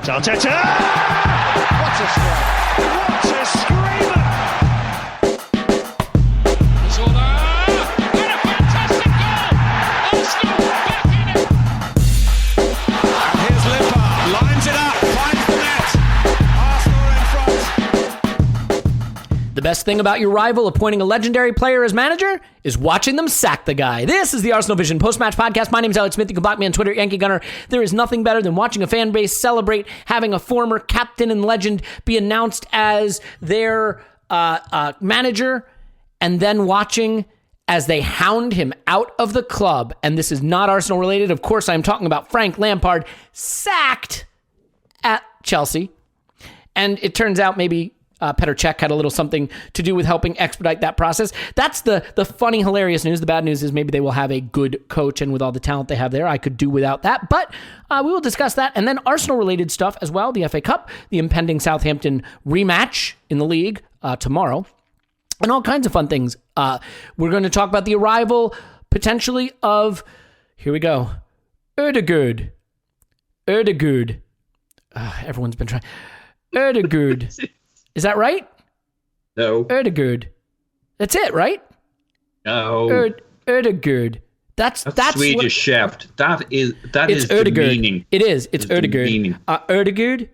Arteta! What a strike! What a screamer! Zola! And a fantastic goal! Arsenal back in it! And here's Lampard, lines it up, finds the net. Arsenal in front. The best thing about your rival appointing a legendary player as manager is watching them sack the guy. This is the Arsenal Vision post-match podcast. My name is Elliot Smith. You can block me on Twitter, Yankee Gunner. There is nothing better than watching a fan base celebrate having a former captain and legend be announced as their manager, and then watching as they hound him out of the club. And this is not Arsenal related. Of course, I'm talking about Frank Lampard sacked at Chelsea. And it turns out maybe Petr Cech had a little something to do with helping expedite that process. That's the funny, hilarious news. The bad news is maybe they will have a good coach, and with all the talent they have there, I could do without that. But we will discuss that. And then Arsenal-related stuff as well, the FA Cup, the impending Southampton rematch in the league tomorrow, and all kinds of fun things. We're going to talk about the arrival, potentially, of, here we go, Odegaard. Everyone's been trying. Odegaard. Is that right? No. Odegaard. That's it, right? No. Odegaard. That's Swedish chef. That is Odegaard. The meaning. It is. It's Odegaard. Odegaard.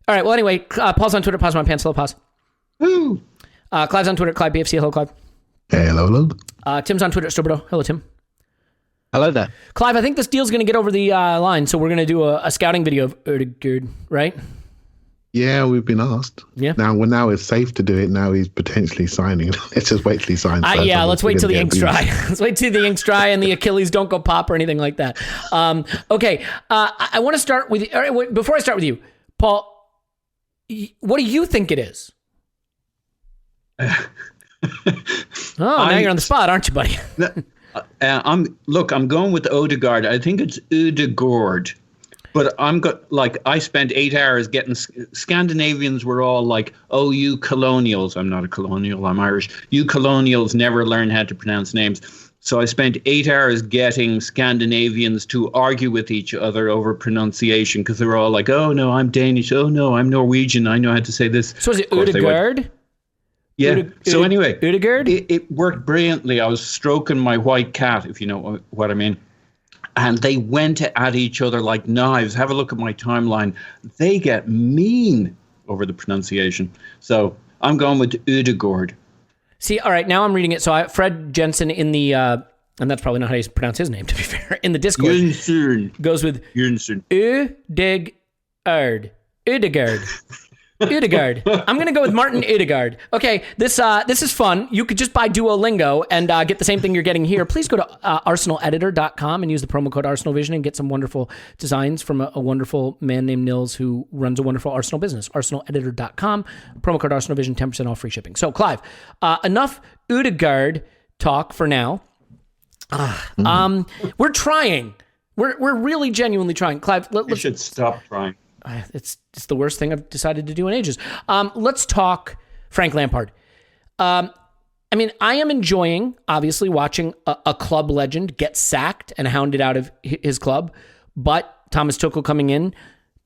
All right. Well, anyway, pause on Twitter. Pause my pants. Hello, pause. Woo. Clive's on Twitter. Clive BFC. Hello, Clive. Hey, hello. Tim's on Twitter. Stubbordo. Hello, Tim. Hello there. Clive, I think this deal's going to get over the line, so we're going to do a scouting video of Odegaard, right? Yeah, we've been asked. Yeah. Now it's safe to do it. Now he's potentially signing. Let's just wait till he signs. Yeah, let's wait till the ink's dry. Let's wait till the ink's dry and the Achilles don't go pop or anything like that. Okay. I want to start with, before I start with you, Paul, what do you think it is? Now you're on the spot, aren't you, buddy? I'm going with Odegaard. I think it's Odegaard. But I spent 8 hours getting Scandinavians were all like, oh, you colonials. I'm not a colonial, I'm Irish. You colonials never learn how to pronounce names. So I spent 8 hours getting Scandinavians to argue with each other over pronunciation because they were all like, oh, no, I'm Danish. Oh, no, I'm Norwegian. I know how to say this. So is it Odegaard? Yeah. So anyway, Odegaard? It worked brilliantly. I was stroking my white cat, if you know what I mean. And they went at each other like knives. Have a look at my timeline. They get mean over the pronunciation. So I'm going with Odegaard. See, all right, now I'm reading it. So Fred Jensen in the, and that's probably not how you pronounce his name, to be fair, in the Discord, goes with Odegaard. Odegaard. I'm going to go with Martin Odegaard. Okay, this is fun. You could just buy Duolingo and get the same thing you're getting here. Please go to arsenaleditor.com and use the promo code ArsenalVision and get some wonderful designs from a wonderful man named Nils who runs a wonderful Arsenal business. Arsenaleditor.com, promo code ArsenalVision, 10% off free shipping. So, Clive, enough Odegaard talk for now. We're trying. We're really genuinely trying. Clive, You should stop trying. It's the worst thing I've decided to do in ages. Let's talk Frank Lampard. I am enjoying, obviously, watching a club legend get sacked and hounded out of his club. But Thomas Tuchel coming in,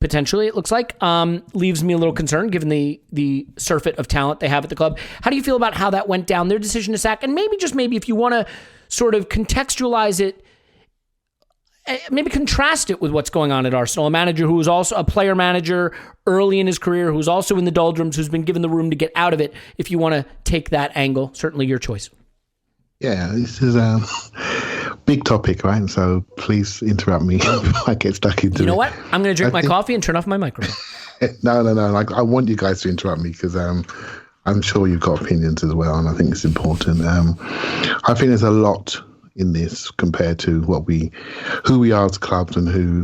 potentially, it looks like, leaves me a little concerned given the surfeit of talent they have at the club. How do you feel about how that went down, their decision to sack? And maybe, just maybe, if you want to sort of contextualize it, maybe contrast it with what's going on at Arsenal. A manager who was also a player manager early in his career, who's also in the doldrums, who's been given the room to get out of it. If you want to take that angle, certainly your choice. Yeah, this is a big topic, right? So please interrupt me if I get stuck into it. You know what? I'm going to drink my coffee and turn off my microphone. No. Like, I want you guys to interrupt me because I'm sure you've got opinions as well, and I think it's important. I think there's a lot in this compared to who we are as clubs and who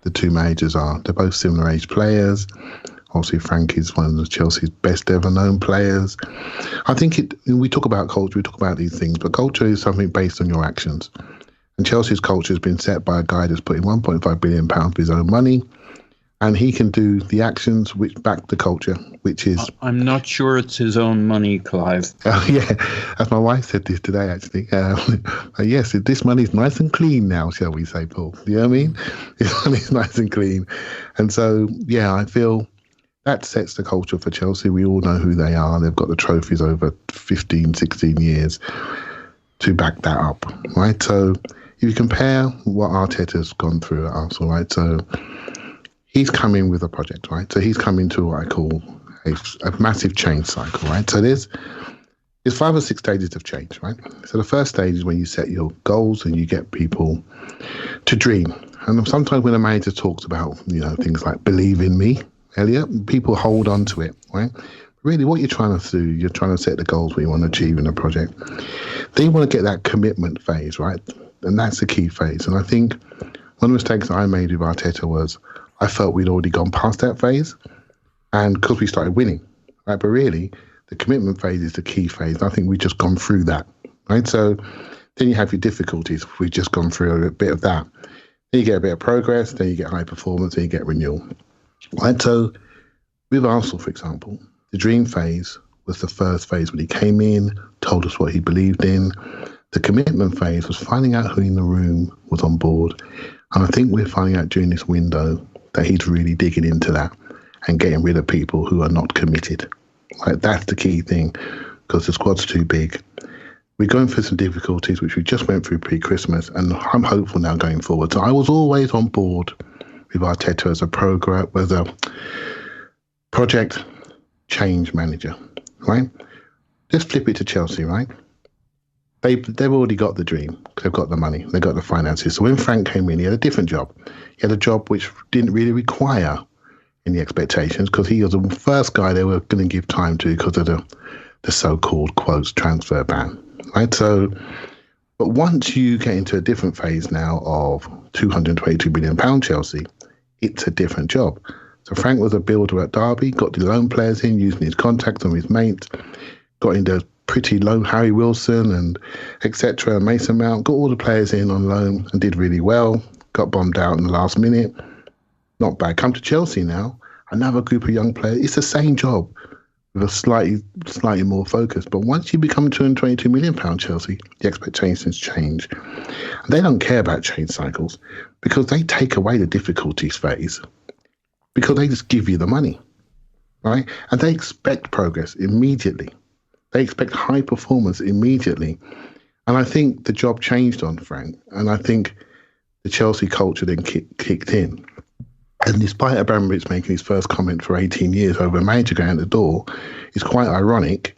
the two managers are. They're both similar age players. Obviously, Frank is one of Chelsea's best ever known players. I think we talk about culture, we talk about these things, but culture is something based on your actions. And Chelsea's culture has been set by a guy that's put in £1.5 billion of his own money And he can do the actions which back the culture, which is... I'm not sure it's his own money, Clive. Yeah, as my wife said this today, actually. Yes, this money's nice and clean now, shall we say, Paul? You know what I mean? This money's nice and clean. And so, yeah, I feel that sets the culture for Chelsea. We all know who they are. They've got the trophies over 15, 16 years to back that up, right? So if you compare what Arteta's gone through at Arsenal, right? So he's come in with a project, right? So he's come into what I call a massive change cycle, right? So there's 5 or 6 stages of change, right? So the first stage is when you set your goals and you get people to dream. And sometimes when a manager talks about, things like believe in me, Elliot, people hold on to it, right? Really what you're trying to do, you're trying to set the goals what you want to achieve in a project. Then you want to get that commitment phase, right? And that's the key phase. And I think one of the mistakes I made with Arteta was I felt we'd already gone past that phase, and because we started winning, right? But really, the commitment phase is the key phase. I think we've just gone through that, right? So then you have your difficulties. We've just gone through a bit of that. Then you get a bit of progress, then you get high performance, then you get renewal, right? So with Arsenal, for example, the dream phase was the first phase when he came in, told us what he believed in. The commitment phase was finding out who in the room was on board. And I think we're finding out during this window that he's really digging into that and getting rid of people who are not committed. Right? That's the key thing, because the squad's too big. We're going through some difficulties, which we just went through pre-Christmas, and I'm hopeful now going forward. So I was always on board with Arteta as a project change manager, right? Just flip it to Chelsea, right? They've already got the dream. They've got the money. They've got the finances. So when Frank came in, he had a different job. He had a job which didn't really require any expectations, because he was the first guy they were going to give time to because of the so-called, quotes, transfer ban, right? So, but once you get into a different phase now of £222 million Chelsea, it's a different job. So Frank was a builder at Derby, got the loan players in, using his contacts on his mates, got into pretty low Harry Wilson and etc. Mason Mount, got all the players in on loan and did really well, got bombed out in the last minute. Not bad. Come to Chelsea now, another group of young players. It's the same job with a slightly more focus. But once you become £222 million Chelsea, the expectations change. And they don't care about change cycles because they take away the difficulties phase, because they just give you the money, right? And they expect progress immediately. They expect high performance immediately. And I think the job changed on Frank. And I think the Chelsea culture then kicked in. And despite Abramovich making his first comment for 18 years over a manager going out the door, it's quite ironic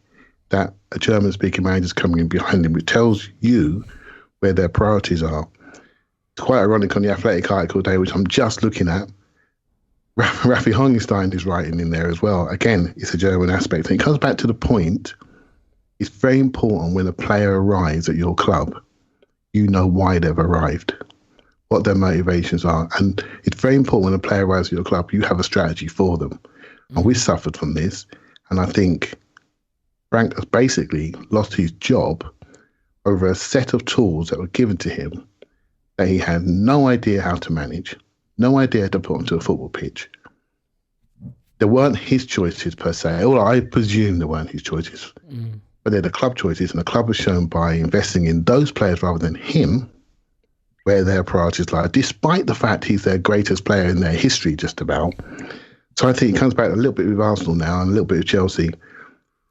that a German-speaking manager's coming in behind him, which tells you where their priorities are. It's quite ironic on the Athletic article today, which I'm just looking at. Rafi Hongenstein is writing in there as well. Again, it's a German aspect. And it comes back to the point, it's very important when a player arrives at your club, you know why they've arrived, what their motivations are. And it's very important when a player arrives at your club, you have a strategy for them. And we suffered from this. And I think Frank has basically lost his job over a set of tools that were given to him that he had no idea how to manage, no idea how to put onto a football pitch. There weren't his choices per se. Well, I presume there weren't his choices. But they're the club choices, and the club was shown by investing in those players rather than him where their priorities lie, despite the fact he's their greatest player in their history, just about. So I think it comes back a little bit with Arsenal now and a little bit with Chelsea.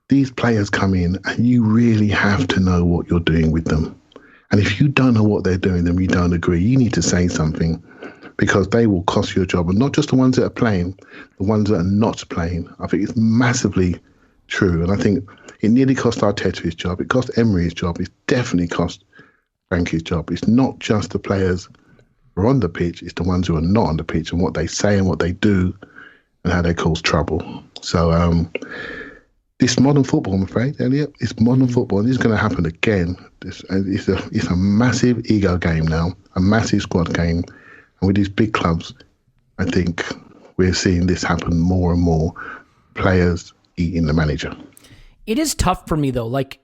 These players come in and you really have to know what you're doing with them. And if you don't know what they're doing, then you don't agree. You need to say something, because they will cost you a job. And not just the ones that are playing, the ones that are not playing. I think it's massively true. And I think it nearly cost Arteta his job. It cost Emery his job. It definitely cost Frank his job. It's not just the players who are on the pitch. It's the ones who are not on the pitch and what they say and what they do and how they cause trouble. So this modern football, I'm afraid, Elliot, it's modern football. And this is going to happen again. It's a massive ego game now, a massive squad game. And with these big clubs, I think we're seeing this happen more and more. Players eating the manager. It is tough for me, though. Like,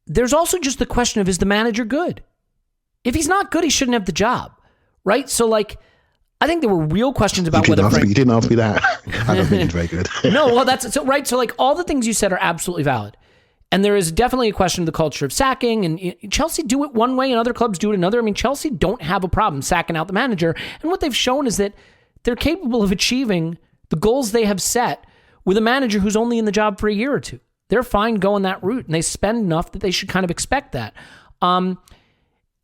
there's also just the question of, is the manager good? If he's not good, he shouldn't have the job, right? So, like, I think there were real questions about whether You didn't ask me that. I don't think he's very good. No, well, that's so right. So like all the things you said are absolutely valid. And there is definitely a question of the culture of sacking, and Chelsea do it one way and other clubs do it another. I mean, Chelsea don't have a problem sacking out the manager. And what they've shown is that they're capable of achieving the goals they have set with a manager who's only in the job for a year or two. They're fine going that route, and they spend enough that they should kind of expect that.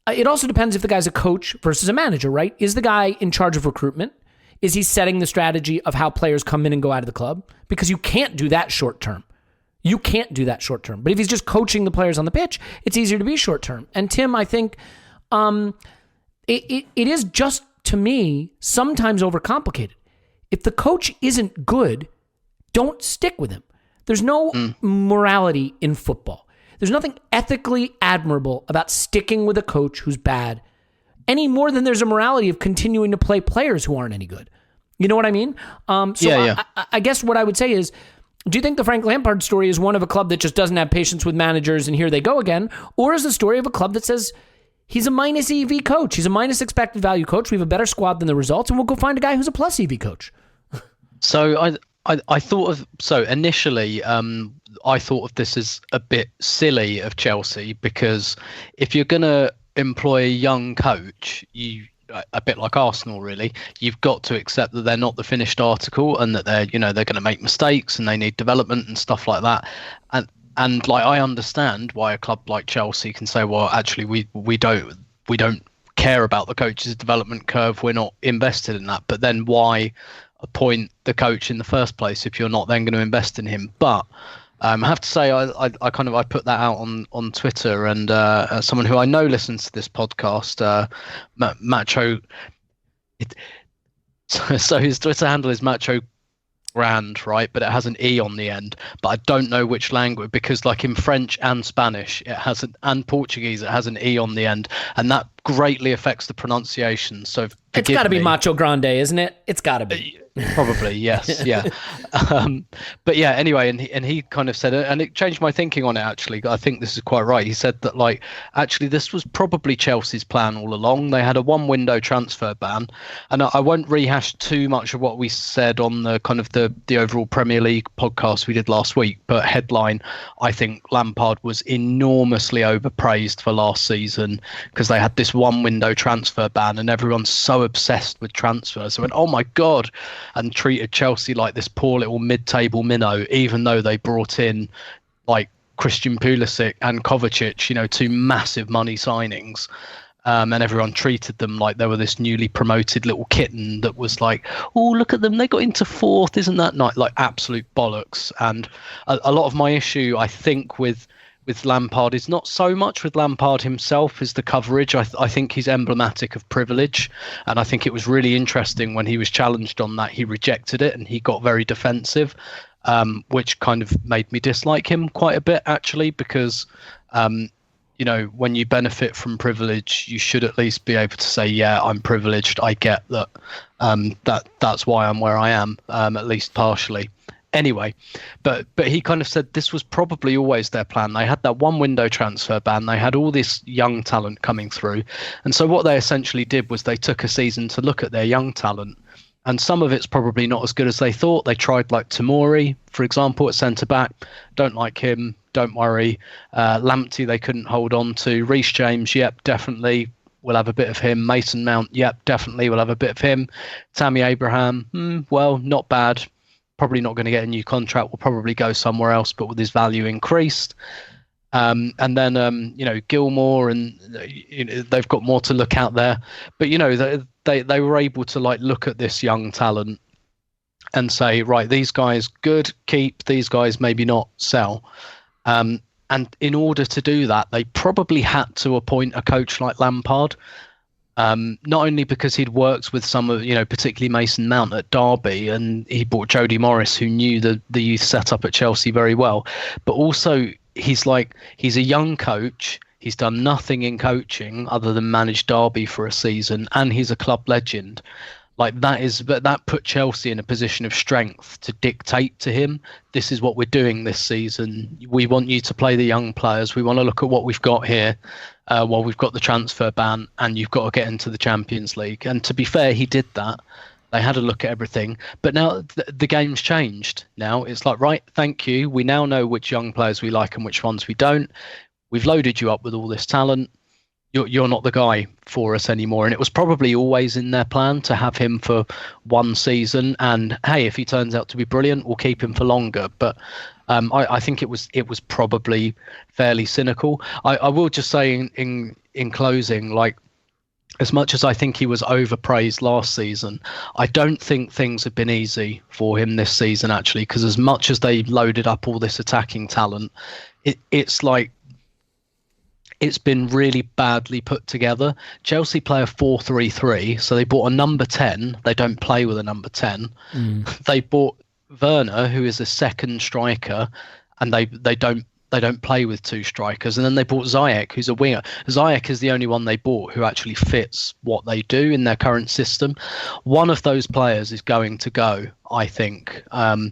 It also depends if the guy's a coach versus a manager, right? Is the guy in charge of recruitment? Is he setting the strategy of how players come in and go out of the club? Because you can't do that short term. You can't do that short term. But if he's just coaching the players on the pitch, it's easier to be short term. And Tim, I think it is just, to me, sometimes overcomplicated. If the coach isn't good, don't stick with him. There's no morality in football. There's nothing ethically admirable about sticking with a coach who's bad, any more than there's a morality of continuing to play players who aren't any good. You know what I mean? I guess what I would say is, do you think the Frank Lampard story is one of a club that just doesn't have patience with managers and here they go again? Or is the story of a club that says he's a minus EV coach, he's a minus expected value coach, we have a better squad than the results, and we'll go find a guy who's a plus EV coach? So I thought of, initially, I thought of this as a bit silly of Chelsea, because if you're going to employ a young coach, a bit like Arsenal, really, you've got to accept that they're not the finished article, and that they're going to make mistakes and they need development and stuff like that. And like, I understand why a club like Chelsea can say, well, actually, we don't care about the coach's development curve. We're not invested in that. But then why appoint the coach in the first place if you're not then going to invest in him? But I have to say, I put that out on Twitter, and someone who I know listens to this podcast, Macho. So his Twitter handle is Macho Grand, right? But it has an E on the end. But I don't know which language, because like in French and Spanish, and Portuguese, it has an E on the end, and that greatly affects the pronunciation. So it's got to be Macho Grande, isn't it? It's got to be. Probably, yes, yeah. But yeah, anyway, and he kind of said it, and it changed my thinking on it, actually. I think this is quite right. He said that, like, actually this was probably Chelsea's plan all along. They had a one-window transfer ban, and I won't rehash too much of what we said on the kind of the overall Premier League podcast we did last week, but headline, I think Lampard was enormously overpraised for last season, because they had this one-window transfer ban, and everyone's so obsessed with transfers. I went, oh my God, and treated Chelsea like this poor little mid-table minnow, even though they brought in like Christian Pulisic and Kovacic, two massive money signings. And everyone treated them like they were this newly promoted little kitten that was like, oh, look at them, they got into fourth, isn't that nice? Like absolute bollocks. And a lot of my issue, I think, with Lampard is not so much with Lampard himself as the coverage. I think he's emblematic of privilege, and I think it was really interesting when he was challenged on that. He rejected it and he got very defensive, which kind of made me dislike him quite a bit, actually, because when you benefit from privilege, you should at least be able to say, yeah, I'm privileged, I get that, that's why I'm where I am, at least partially. Anyway, but he kind of said this was probably always their plan. They had that one window transfer ban. They had all this young talent coming through. And so what they essentially did was they took a season to look at their young talent. And some of it's probably not as good as they thought. They tried like Tomori, for example, at centre-back. Don't like him. Don't worry. Lamptey, they couldn't hold on to. Reece James, yep, definitely. We'll have a bit of him. Mason Mount, yep, definitely. We'll have a bit of him. Tammy Abraham, well, not bad. Probably not going to get a new contract. Will probably go somewhere else, but with his value increased. And then, Gilmore, and they've got more to look out there. But, they were able to like look at this young talent and say, right, these guys good, keep, these guys maybe not, sell. And in order to do that, they probably had to appoint a coach like Lampard. Not only because he'd worked with some of, particularly Mason Mount at Derby, and he brought Jody Morris, who knew the youth setup at Chelsea very well, but also he's a young coach. He's done nothing in coaching other than manage Derby for a season, and he's a club legend. Like that put Chelsea in a position of strength to dictate to him, this is what we're doing this season. We want you to play the young players. We want to look at what we've got here while we've got the transfer ban, and you've got to get into the Champions League. And to be fair, he did that. They had a look at everything. But now the game's changed. Now it's like, right, thank you. We now know which young players we like and which ones we don't. We've loaded you up with all this talent. You're not the guy for us anymore. And it was probably always in their plan to have him for one season. And hey, if he turns out to be brilliant, we'll keep him for longer. But I think it was probably fairly cynical. I will just say in closing, like, as much as I think he was overpraised last season, I don't think things have been easy for him this season, actually, because as much as they loaded up all this attacking talent, it's like, it's been really badly put together. Chelsea play a 4-3-3, so they bought a number 10. They don't play with a number 10. They bought Werner, who is a second striker, and they don't play with two strikers. And then they bought Ziyech, who's a winger. Ziyech is the only one they bought who actually fits what they do in their current system. One of those players is going to go, I think. I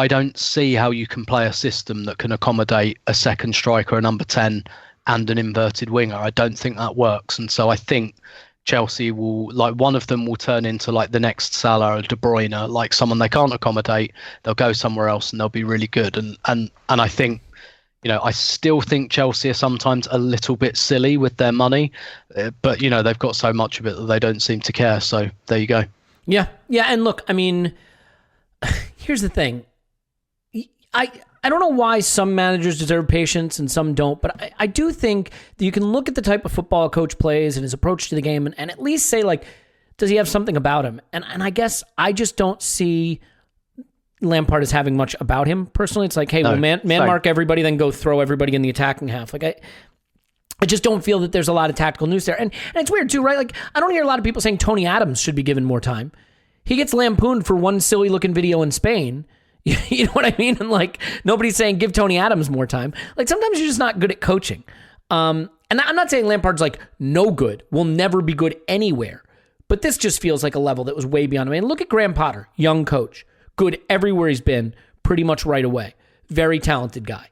don't see how you can play a system that can accommodate a second striker, a number 10, and an inverted winger. I don't think that works. And so I think Chelsea will, like, one of them will turn into like the next Salah or De Bruyne, like someone they can't accommodate. They'll go somewhere else and they'll be really good. And I think, I still think Chelsea are sometimes a little bit silly with their money, but they've got so much of it that they don't seem to care. So there you go. Yeah. And look, I mean, here's the thing. I don't know why some managers deserve patience and some don't, but I do think that you can look at the type of football a coach plays and his approach to the game and at least say, like, does he have something about him? And I guess I just don't see Lampard as having much about him personally. It's like, hey, no, man mark everybody, then go throw everybody in the attacking half. Like, I just don't feel that there's a lot of tactical news there. And it's weird too, right? Like, I don't hear a lot of people saying Tony Adams should be given more time. He gets lampooned for one silly looking video in Spain. You know what I mean? And like, nobody's saying give Tony Adams more time. Like, sometimes you're just not good at coaching. And I'm not saying Lampard's like no good, will never be good anywhere. But this just feels like a level that was way beyond him. I mean, look at Graham Potter, young coach, good everywhere he's been, pretty much right away. Very talented guy.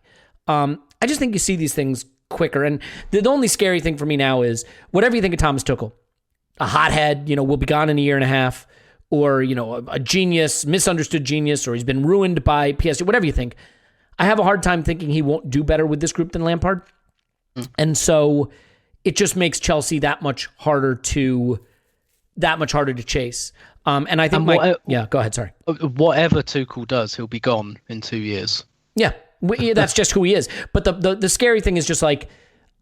I just think you see these things quicker. And the only scary thing for me now is whatever you think of Thomas Tuchel, a hothead, will be gone in a year and a half. Or, a genius, misunderstood genius, or he's been ruined by PSG, whatever you think. I have a hard time thinking he won't do better with this group than Lampard. And so it just makes Chelsea that much harder to chase. And I think go ahead, sorry. Whatever Tuchel does, he'll be gone in 2 years. Yeah, that's just who he is. But the scary thing is just like,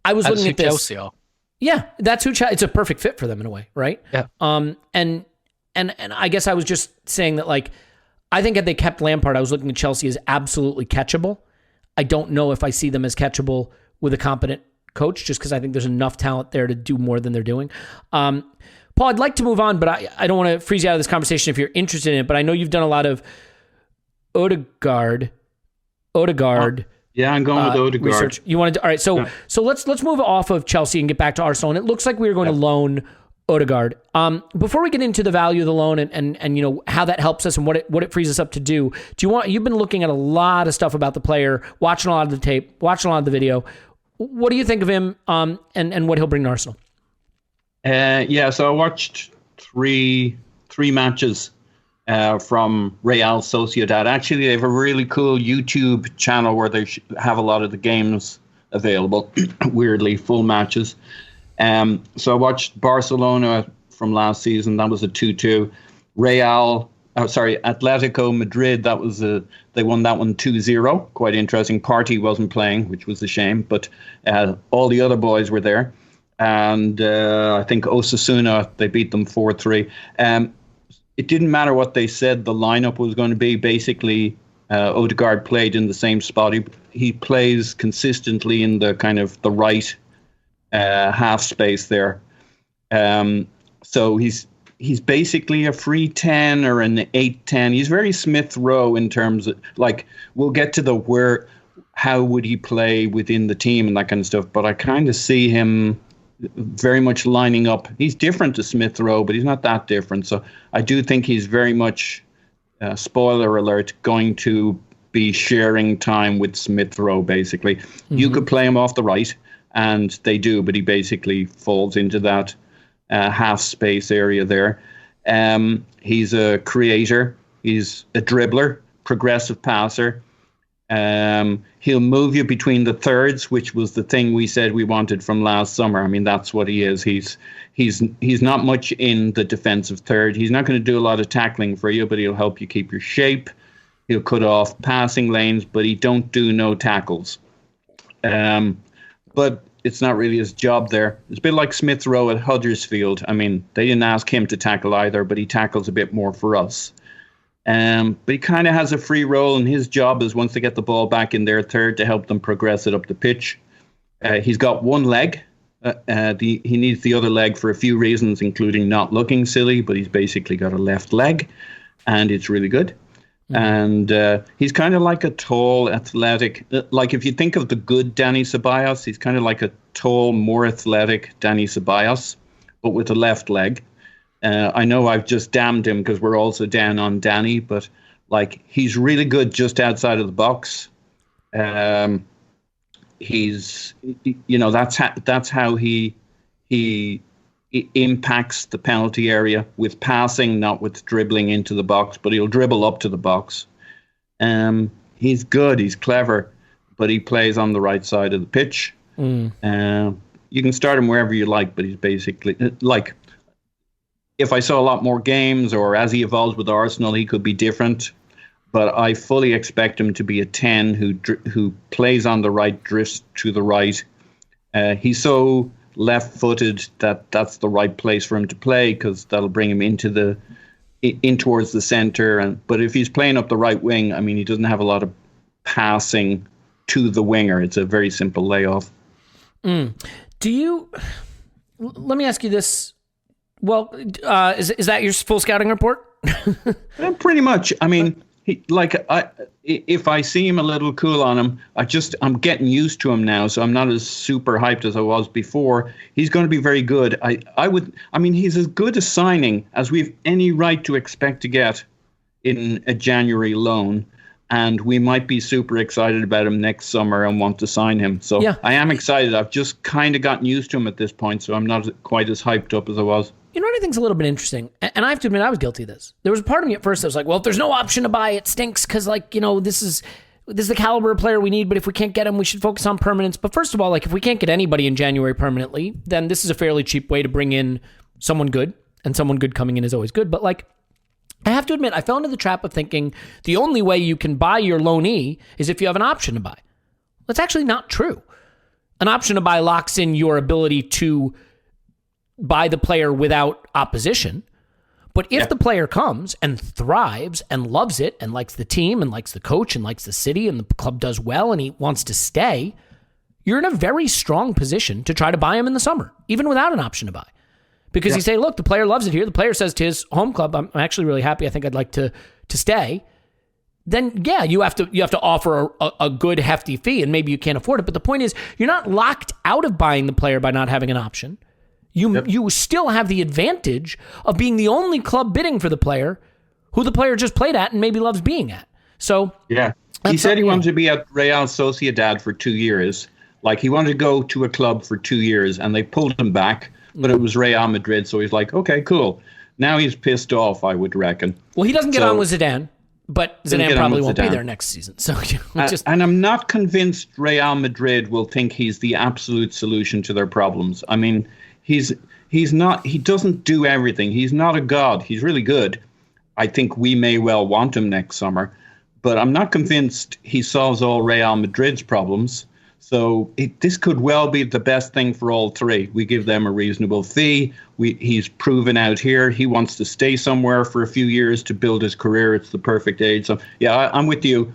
I was looking at this. Chelsea are. Yeah, that's who it's a perfect fit for them in a way, right? Yeah. And I guess I was just saying that, like, I think had they kept Lampard, I was looking at Chelsea as absolutely catchable. I don't know if I see them as catchable with a competent coach, just because I think there's enough talent there to do more than they're doing. Paul, I'd like to move on, but I don't want to freeze you out of this conversation if you're interested in it, but I know you've done a lot of Odegaard. Yeah, I'm going with Odegaard. Research. You wanted to, all right, so let's move off of Chelsea and get back to Arsenal. And it looks like we are going to loan Odegaard. Before we get into the value of the loan and how that helps us and what it frees us up to do, you've been looking at a lot of stuff about the player, watching a lot of the tape, watching a lot of the video. What do you think of him and what he'll bring to Arsenal? So I watched three matches from Real Sociedad. Actually, they have a really cool YouTube channel where they have a lot of the games available, weirdly, full matches. So I watched Barcelona from last season. That was a 2-2. Atletico Madrid. They won that one 2-0. Quite interesting. Partey wasn't playing, which was a shame, but all the other boys were there. And I think Osasuna, they beat them 4-3. It didn't matter what they said the lineup was going to be. Basically, Odegaard played in the same spot. He plays consistently in the kind of the right half space there. So he's basically a free 10 or an 8-10. He's very Smith Rowe in terms of, like, we'll get to how would he play within the team and that kind of stuff. But I kind of see him very much lining up. He's different to Smith Rowe, but he's not that different. So I do think he's very much, spoiler alert, going to be sharing time with Smith Rowe, basically. Mm-hmm. You could play him off the right, and they do, but he basically falls into that half space area there. He's a creator. He's a dribbler, progressive passer. He'll move you between the thirds, which was the thing we said we wanted from last summer. I mean, that's what he is. He's not much in the defensive third. He's not going to do a lot of tackling for you, but he'll help you keep your shape. He'll cut off passing lanes, but he don't do no tackles. But it's not really his job there. It's a bit like Smith Rowe at Huddersfield. I mean, they didn't ask him to tackle either, but he tackles a bit more for us. But he kind of has a free role, and his job is, once they get the ball back in their third, to help them progress it up the pitch. He's got one leg. He needs the other leg for a few reasons, including not looking silly, but he's basically got a left leg, and it's really good. Mm-hmm. And he's kind of like a tall, athletic, like if you think of the good Danny Ceballos, he's kind of like a tall, more athletic Danny Ceballos, but with a left leg. I know I've just damned him because we're also down on Danny, but like he's really good just outside of the box. He's, that's how he impacts the penalty area with passing, not with dribbling into the box, but he'll dribble up to the box. He's good, he's clever, but he plays on the right side of the pitch. You can start him wherever you like, but he's basically like, if I saw a lot more games, or as he evolves with Arsenal, he could be different. But I fully expect him to be a 10 who plays on the right, drifts to the right. He's so left-footed that's the right place for him to play, because that'll bring him in towards the centre. But if he's playing up the right wing, I mean, he doesn't have a lot of passing to the winger. It's a very simple layoff. Let me ask you this. Well, is that your full scouting report? Pretty much. I mean, if I see him a little cool on him, I'm getting used to him now, so I'm not as super hyped as I was before. He's going to be very good. He's as good a signing as we've any right to expect to get in a January loan. And we might be super excited about him next summer and want to sign him. So yeah. I am excited. I've just kind of gotten used to him at this point, so I'm not quite as hyped up as I was. You know what I think is a little bit interesting? And I have to admit, I was guilty of this. There was a part of me at first that was like, well, if there's no option to buy, it stinks because, this is the caliber of player we need, but if we can't get him, we should focus on permanence. But first of all, if we can't get anybody in January permanently, then this is a fairly cheap way to bring in someone good, and someone good coming in is always good. But, I have to admit, I fell into the trap of thinking the only way you can buy your loanee is if you have an option to buy. That's actually not true. An option to buy locks in your ability to buy the player without opposition. But if the player comes and thrives and loves it and likes the team and likes the coach and likes the city and the club does well and he wants to stay, you're in a very strong position to try to buy him in the summer, even without an option to buy. Because you say, look, the player loves it here. The player says to his home club, I'm actually really happy. I think I'd like to stay. Then, you have to offer a good, hefty fee, and maybe you can't afford it. But the point is, you're not locked out of buying the player by not having an option. You still have the advantage of being the only club bidding for the player who the player just played at and maybe loves being at. So he said he wanted to be at Real Sociedad for 2 years. He wanted to go to a club for 2 years, and they pulled him back. But it was Real Madrid, so he's like, okay, cool. Now he's pissed off, I would reckon. Well, he doesn't get on with Zidane, but Zidane probably won't be there next season. So and I'm not convinced Real Madrid will think he's the absolute solution to their problems. I mean, he's not. He doesn't do everything. He's not a god. He's really good. I think we may well want him next summer, but I'm not convinced he solves all Real Madrid's problems. So this could well be the best thing for all three. We give them a reasonable fee. He's proven out here. He wants to stay somewhere for a few years to build his career. It's the perfect age. So, I'm with you.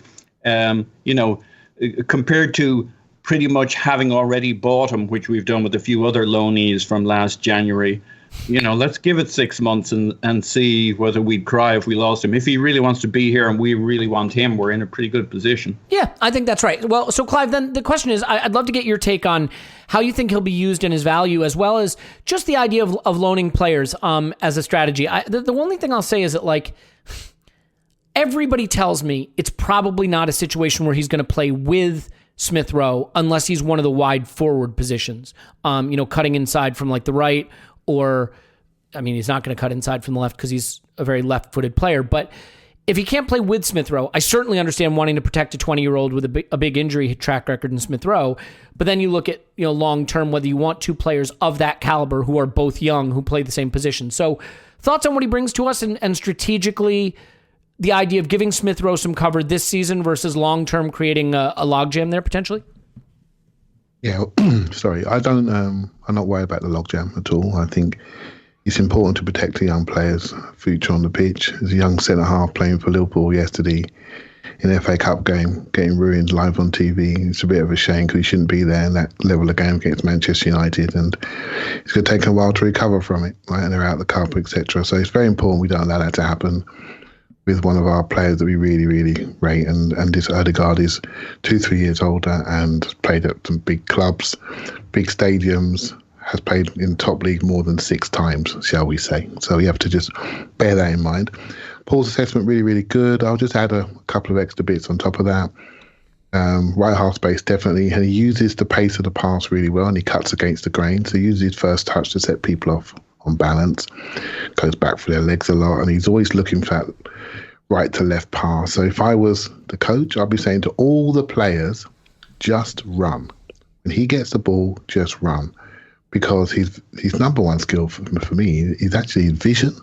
Compared to pretty much having already bought him, which we've done with a few other loanees from last January, let's give it 6 months and see whether we'd cry if we lost him. If he really wants to be here and we really want him, we're in a pretty good position. Yeah, I think that's right. Well, so Clive, then the question is, I'd love to get your take on how you think he'll be used and his value, as well as just the idea of loaning players as a strategy. The only thing I'll say is that, like, everybody tells me it's probably not a situation where he's going to play with Smith Rowe unless he's one of the wide forward positions, cutting inside from like the right, or, I mean, he's not going to cut inside from the left because he's a very left-footed player. But if he can't play with Smith Rowe, I certainly understand wanting to protect a 20-year-old with a big injury track record in Smith Rowe. But then you look at, long-term, whether you want two players of that caliber who are both young, who play the same position. So thoughts on what he brings to us and strategically the idea of giving Smith Rowe some cover this season versus long-term creating a logjam there potentially? Yeah, sorry. I'm not worried about the logjam at all. I think it's important to protect the young players' future on the pitch. There's a young centre-half playing for Liverpool yesterday in the FA Cup game, getting ruined live on TV. It's a bit of a shame because he shouldn't be there in that level of game against Manchester United, and it's going to take a while to recover from it, right? And they're out the cup, etc. So it's very important we don't allow that to happen with one of our players that we really, really rate. And this Odegaard is 2-3 years older and played at some big clubs, big stadiums, has played in top league more than 6 times, shall we say. So we have to just bear that in mind. Paul's assessment, really, really good. I'll just add a couple of extra bits on top of that. Right half space, definitely. And he uses the pace of the pass really well, and he cuts against the grain. So he uses his first touch to set people off on balance, goes back for their legs a lot, and he's always looking for that right to left pass. So if I was the coach, I'd be saying to all the players, just run. When he gets the ball, just run. Because his number one skill for me is actually his vision.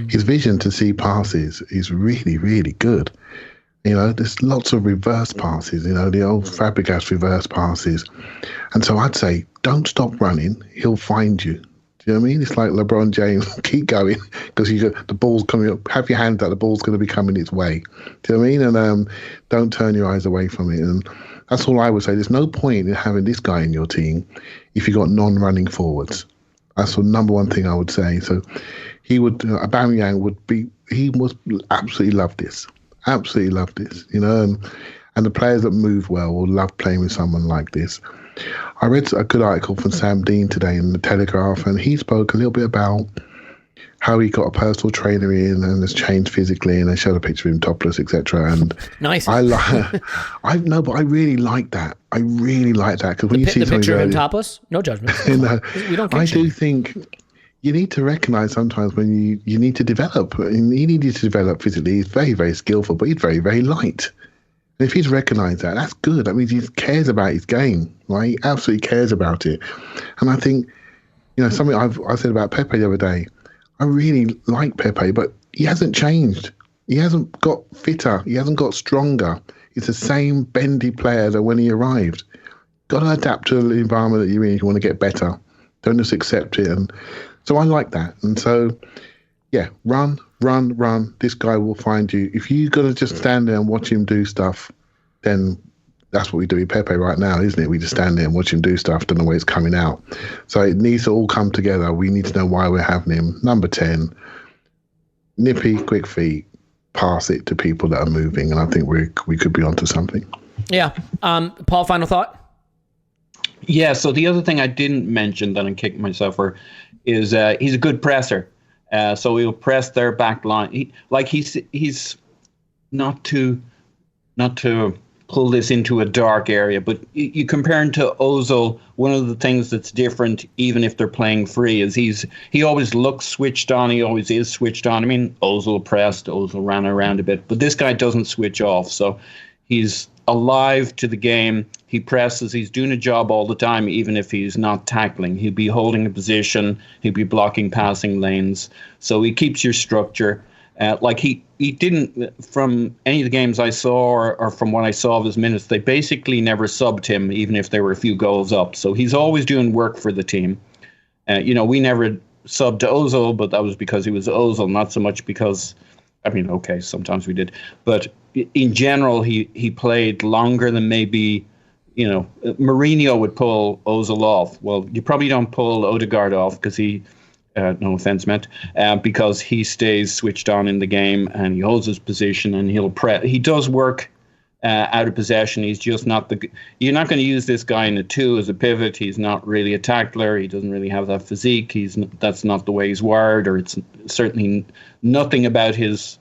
His vision to see passes is really, really good. There's lots of reverse passes, the old Fabregas reverse passes. And so I'd say, don't stop running. He'll find you. Do you know what I mean? It's like LeBron James, keep going, because the ball's coming up. Have your hand out, the ball's going to be coming its way. Do you know what I mean? And don't turn your eyes away from it. And that's all I would say. There's no point in having this guy in your team if you've got non-running forwards. That's the number one thing I would say. So he would, Aubameyang he must absolutely love this. Absolutely love this, and the players that move well will love playing with someone like this. I read a good article from Sam Dean today in the Telegraph, and he spoke a little bit about how he got a personal trainer in and has changed physically, and they showed a picture of him topless, etc. And nice. But I really like that. I really like that because when you see the picture of him topless, no judgment. We don't. I do think you need to recognise sometimes when you need to develop. And he needed to develop physically. He's very, very skillful, but he's very, very light. And if he's recognised that, that's good. That means he cares about his game, right? He absolutely cares about it. And I think, something I said about Pepe the other day, I really like Pepe, but he hasn't changed. He hasn't got fitter. He hasn't got stronger. He's the same bendy player that when he arrived. Got to adapt to the environment that you're in if you want to get better. Don't just accept it. And so I like that. And so, yeah, run. This guy will find you. If you got to just stand there and watch him do stuff, then that's what we do with Pepe right now, isn't it? We just stand there and watch him do stuff, don't know where it's coming out. So it needs to all come together. We need to know why we're having him. Number 10, nippy, quick feet, pass it to people that are moving, and I think we could be onto something. Yeah. Paul, final thought? Yeah, so the other thing I didn't mention that I'm kicking myself for is he's a good presser. So he'll press their back line. He's not to pull this into a dark area, but you compare him to Ozil. One of the things that's different, even if they're playing free, is he always looks switched on. He always is switched on. I mean, Ozil pressed, Ozil ran around a bit, but this guy doesn't switch off. So he's alive to the game. He presses. He's doing a job all the time, even if he's not tackling. He'll be holding a position. He'll be blocking passing lanes. So he keeps your structure. He didn't, from any of the games I saw or from what I saw of his minutes, they basically never subbed him, even if they were a few goals up. So he's always doing work for the team. We never subbed to Ozil, but that was because he was Ozil, not so much because, sometimes we did. But in general, he played longer than maybe, Mourinho would pull Ozil off. Well, you probably don't pull Odegaard off because he no offense meant, because he stays switched on in the game and he holds his position and he does work out of possession. He's just not you're not going to use this guy in a 2 as a pivot. He's not really a tackler. He doesn't really have that physique. That's not the way he's wired, or it's certainly nothing about his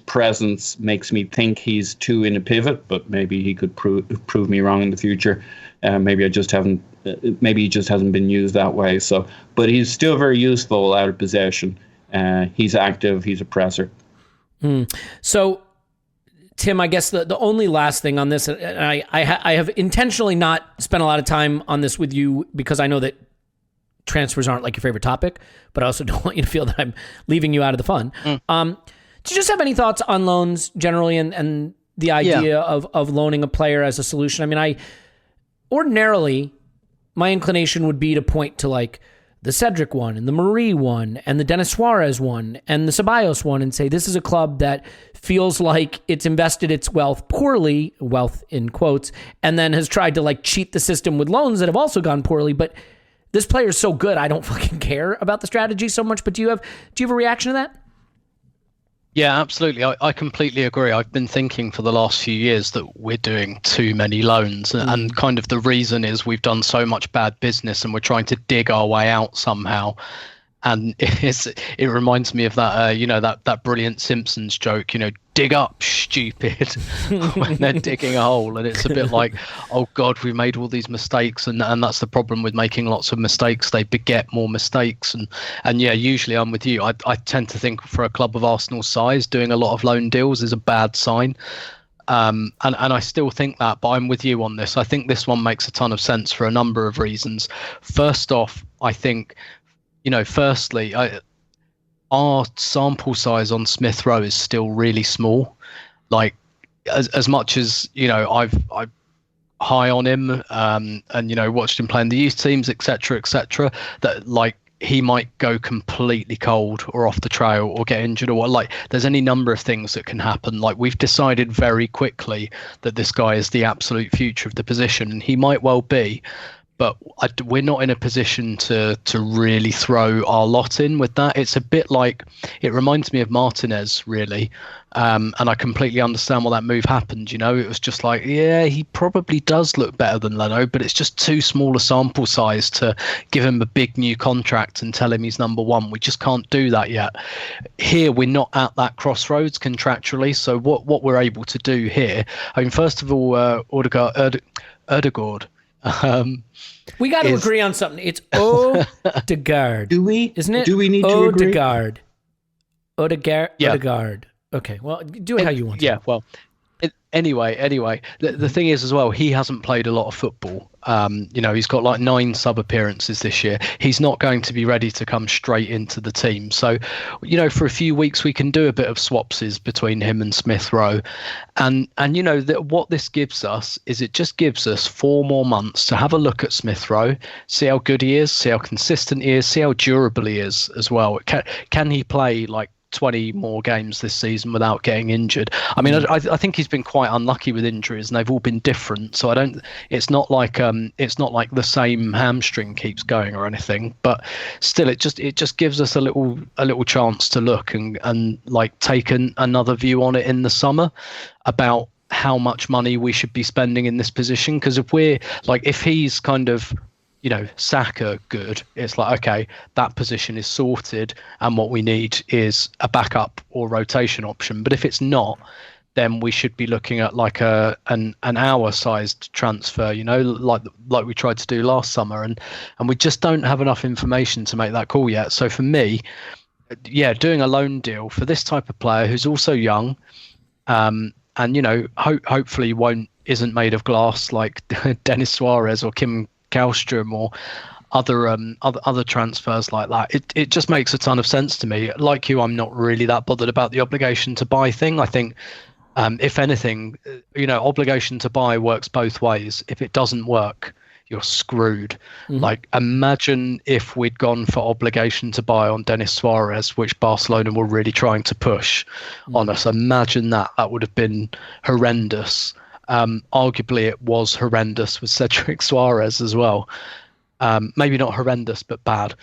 presence makes me think he's 2 in a pivot, but maybe he could prove me wrong in the future. Maybe he just hasn't been used that way. So, but he's still very useful out of possession. He's active. He's a presser. So, Tim, I guess the only last thing on this, and I have intentionally not spent a lot of time on this with you because I know that transfers aren't like your favorite topic, but I also don't want you to feel that I'm leaving you out of the fun. Do you just have any thoughts on loans generally and the idea of loaning a player as a solution? I mean, ordinarily, my inclination would be to point to like the Cedric one and the Marie one and the Denis Suarez one and the Ceballos one and say, this is a club that feels like it's invested its wealth poorly, wealth in quotes, and then has tried to like cheat the system with loans that have also gone poorly. But this player is so good, I don't fucking care about the strategy so much. But do you have a reaction to that? Yeah, absolutely. I completely agree. I've been thinking for the last few years that we're doing too many loans, and kind of the reason is we've done so much bad business and we're trying to dig our way out somehow. And it reminds me of that, that brilliant Simpsons joke, dig up, stupid, when they're digging a hole. And it's a bit like, oh God, we've made all these mistakes. And that's the problem with making lots of mistakes. They beget more mistakes. And yeah, usually I'm with you. I tend to think for a club of Arsenal's size, doing a lot of loan deals is a bad sign. And I still think that, but I'm with you on this. I think this one makes a ton of sense for a number of reasons. First off, I think, firstly, our sample size on Smith Rowe is still really small. Like, as much as I've high on him, and watched him play in the youth teams, etc., that like he might go completely cold or off the trail or get injured or what. Like, there's any number of things that can happen. Like, we've decided very quickly that this guy is the absolute future of the position, and he might well be. But we're not in a position to really throw our lot in with that. It's a bit like, it reminds me of Martinez, really. And I completely understand why that move happened. It was just like, yeah, he probably does look better than Leno, but it's just too small a sample size to give him a big new contract and tell him he's number one. We just can't do that yet. Here, we're not at that crossroads contractually. So what we're able to do here, I mean, first of all, Odegaard. We got to agree on something. It's Odegaard. Do we? Isn't it? Do we need to agree? Odegaard. Yeah. Odegaard. Okay. Well, do it how you want to. Yeah. Well, anyway, the thing is as well, he hasn't played a lot of football. He's got like 9 sub appearances this year. He's not going to be ready to come straight into the team. So, for a few weeks we can do a bit of swapsies between him and Smith Rowe, and what this gives us is it just gives us 4 more months to have a look at Smith Rowe, see how good he is, see how consistent he is, see how durable he is as well. Can he play like 20 more games this season without getting injured? I mean, I think he's been quite unlucky with injuries, and they've all been different. So it's not like the same hamstring keeps going or anything. But still, it just gives us a little chance to look and like take another view on it in the summer about how much money we should be spending in this position. Because if he's kind of Saka good, it's like, okay, that position is sorted and what we need is a backup or rotation option. But if it's not, then we should be looking at like an hour-sized transfer, like we tried to do last summer. And we just don't have enough information to make that call yet. So for me, doing a loan deal for this type of player who's also young, and hopefully isn't made of glass like Denis Suarez or Kim Kallstrom or other transfers like that. It just makes a ton of sense to me. Like you, I'm not really that bothered about the obligation to buy thing. I think if anything, obligation to buy works both ways. If it doesn't work, you're screwed. Mm-hmm. Like, imagine if we'd gone for obligation to buy on Denis Suarez, which Barcelona were really trying to push on us. Imagine that would have been horrendous. Arguably it was horrendous with Cedric Suarez as well. Maybe not horrendous, but bad.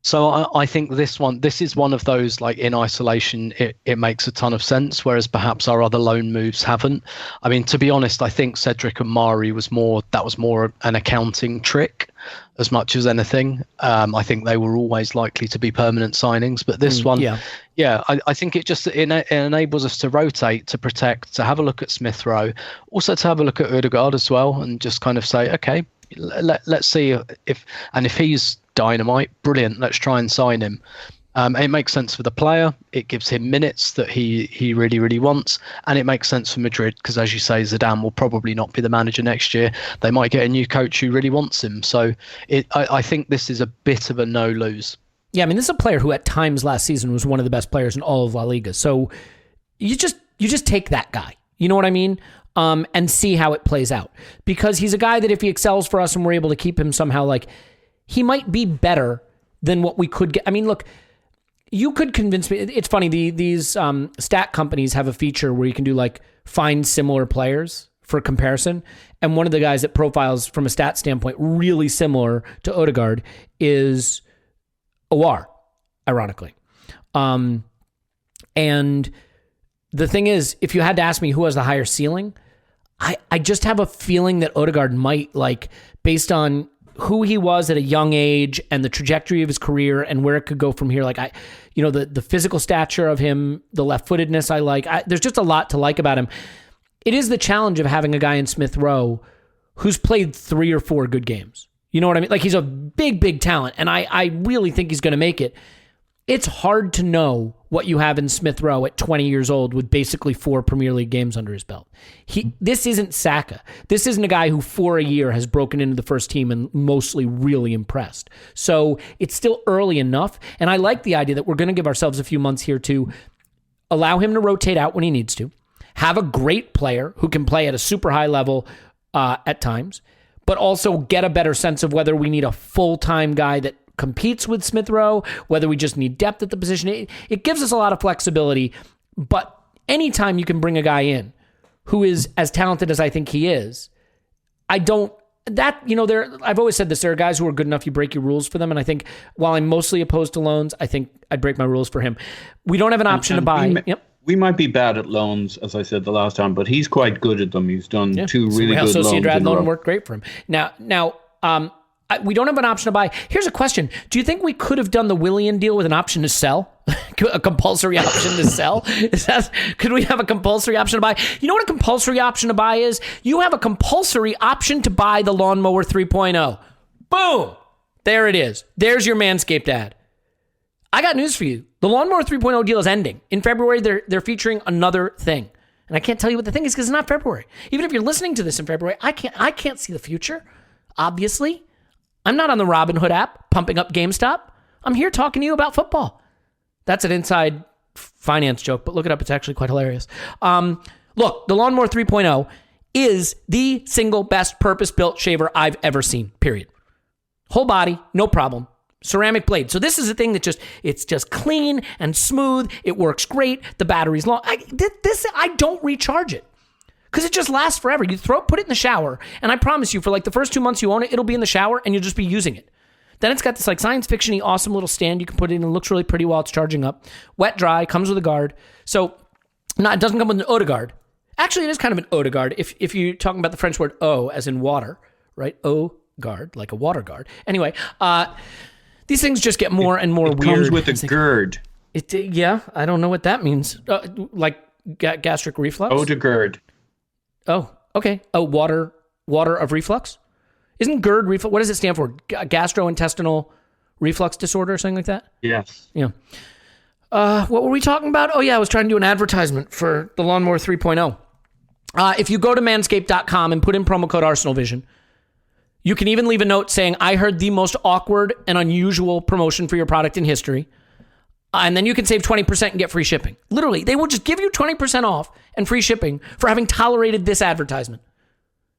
So I think this is one of those, like, in isolation, it makes a ton of sense, whereas perhaps our other loan moves haven't. I mean, to be honest, I think Cedric and Mari was more an accounting trick as much as anything. I think they were always likely to be permanent signings, but this one, I think it enables us to rotate, to protect, to have a look at Smith Rowe, also to have a look at Odegaard as well, and just kind of say, okay, let's see if he's dynamite, brilliant, let's try and sign him. It makes sense for the player, it gives him minutes that he really, really wants, and it makes sense for Madrid because, as you say, Zidane will probably not be the manager next year. They might get a new coach who really wants him. So I think this is a bit of a no-lose. Yeah, I mean, this is a player who at times last season was one of the best players in all of La Liga. So you just take that guy, you know what I mean? And see how it plays out. Because he's a guy that if he excels for us and we're able to keep him somehow, like, he might be better than what we could get. I mean, look, you could convince me. It's funny. These stat companies have a feature where you can do, like, find similar players for comparison. And one of the guys that profiles from a stat standpoint really similar to Odegaard is Awar, ironically. And the thing is, if you had to ask me who has the higher ceiling, I just have a feeling that Odegaard might, like, based on who he was at a young age and the trajectory of his career and where it could go from here. Like, the physical stature of him, the left-footedness I like. There's just a lot to like about him. It is the challenge of having a guy in Smith Rowe who's played 3 or 4 good games. You know what I mean? Like, he's a big, big talent, and I really think he's going to make it. It's hard to know what you have in Smith Rowe at 20 years old with basically 4 Premier League games under his belt. This isn't Saka. This isn't a guy who for a year has broken into the first team and mostly really impressed. So it's still early enough. And I like the idea that we're going to give ourselves a few months here to allow him to rotate out when he needs to, have a great player who can play at a super high level at times, but also get a better sense of whether we need a full-time guy that competes with Smith Rowe, whether we just need depth at the position. It gives us a lot of flexibility, but anytime you can bring a guy in who is as talented as I think he is, I've always said this, there are guys who are good enough, you break your rules for them, and I think while I'm mostly opposed to loans, I think I'd break my rules for him. We don't have an option to buy. We might be bad at loans, as I said the last time, but he's quite good at them. He's done 2 really good loans. Sociedad loan worked great for him. Now, we don't have an option to buy. Here's a question. Do you think we could have done the Willian deal with an option to sell? A compulsory option to sell? Could we have a compulsory option to buy? You know what a compulsory option to buy is? You have a compulsory option to buy the Lawnmower 3.0. Boom! There it is. There's your Manscaped ad. I got news for you. The Lawnmower 3.0 deal is ending. In February, they're featuring another thing. And I can't tell you what the thing is because it's not February. Even if you're listening to this in February, I can't see the future, obviously. I'm not on the Robinhood app pumping up GameStop. I'm here talking to you about football. That's an inside finance joke, but look it up. It's actually quite hilarious. Look, the Lawnmower 3.0 is the single best purpose-built shaver I've ever seen, period. Whole body, no problem. Ceramic blade. So this is a thing that it's just clean and smooth. It works great. The battery's long. I don't recharge it. Because it just lasts forever. You put it in the shower, and I promise you, for like the first 2 months you own it, it'll be in the shower, and you'll just be using it. Then it's got this like science fiction-y awesome little stand you can put it in, and it looks really pretty while it's charging up. Wet, dry, comes with a guard. So, no, it doesn't come with an Odegaard. Actually, it is kind of an Odegaard if you're talking about the French word eau, as in water, right? Eau-guard, like a water guard. Anyway, these things just get more and more weird. It comes with a gird. Yeah, I don't know what that means. Like gastric reflux? Odegaard. Oh, okay. Oh, water of reflux? Isn't GERD reflux? What does it stand for? Gastrointestinal reflux disorder or something like that? Yes. Yeah. What were we talking about? Oh, yeah, I was trying to do an advertisement for the Lawnmower 3.0. If you go to manscaped.com and put in promo code ArsenalVision, you can even leave a note saying, I heard the most awkward and unusual promotion for your product in history. And then you can save 20% and get free shipping. Literally, they will just give you 20% off and free shipping for having tolerated this advertisement.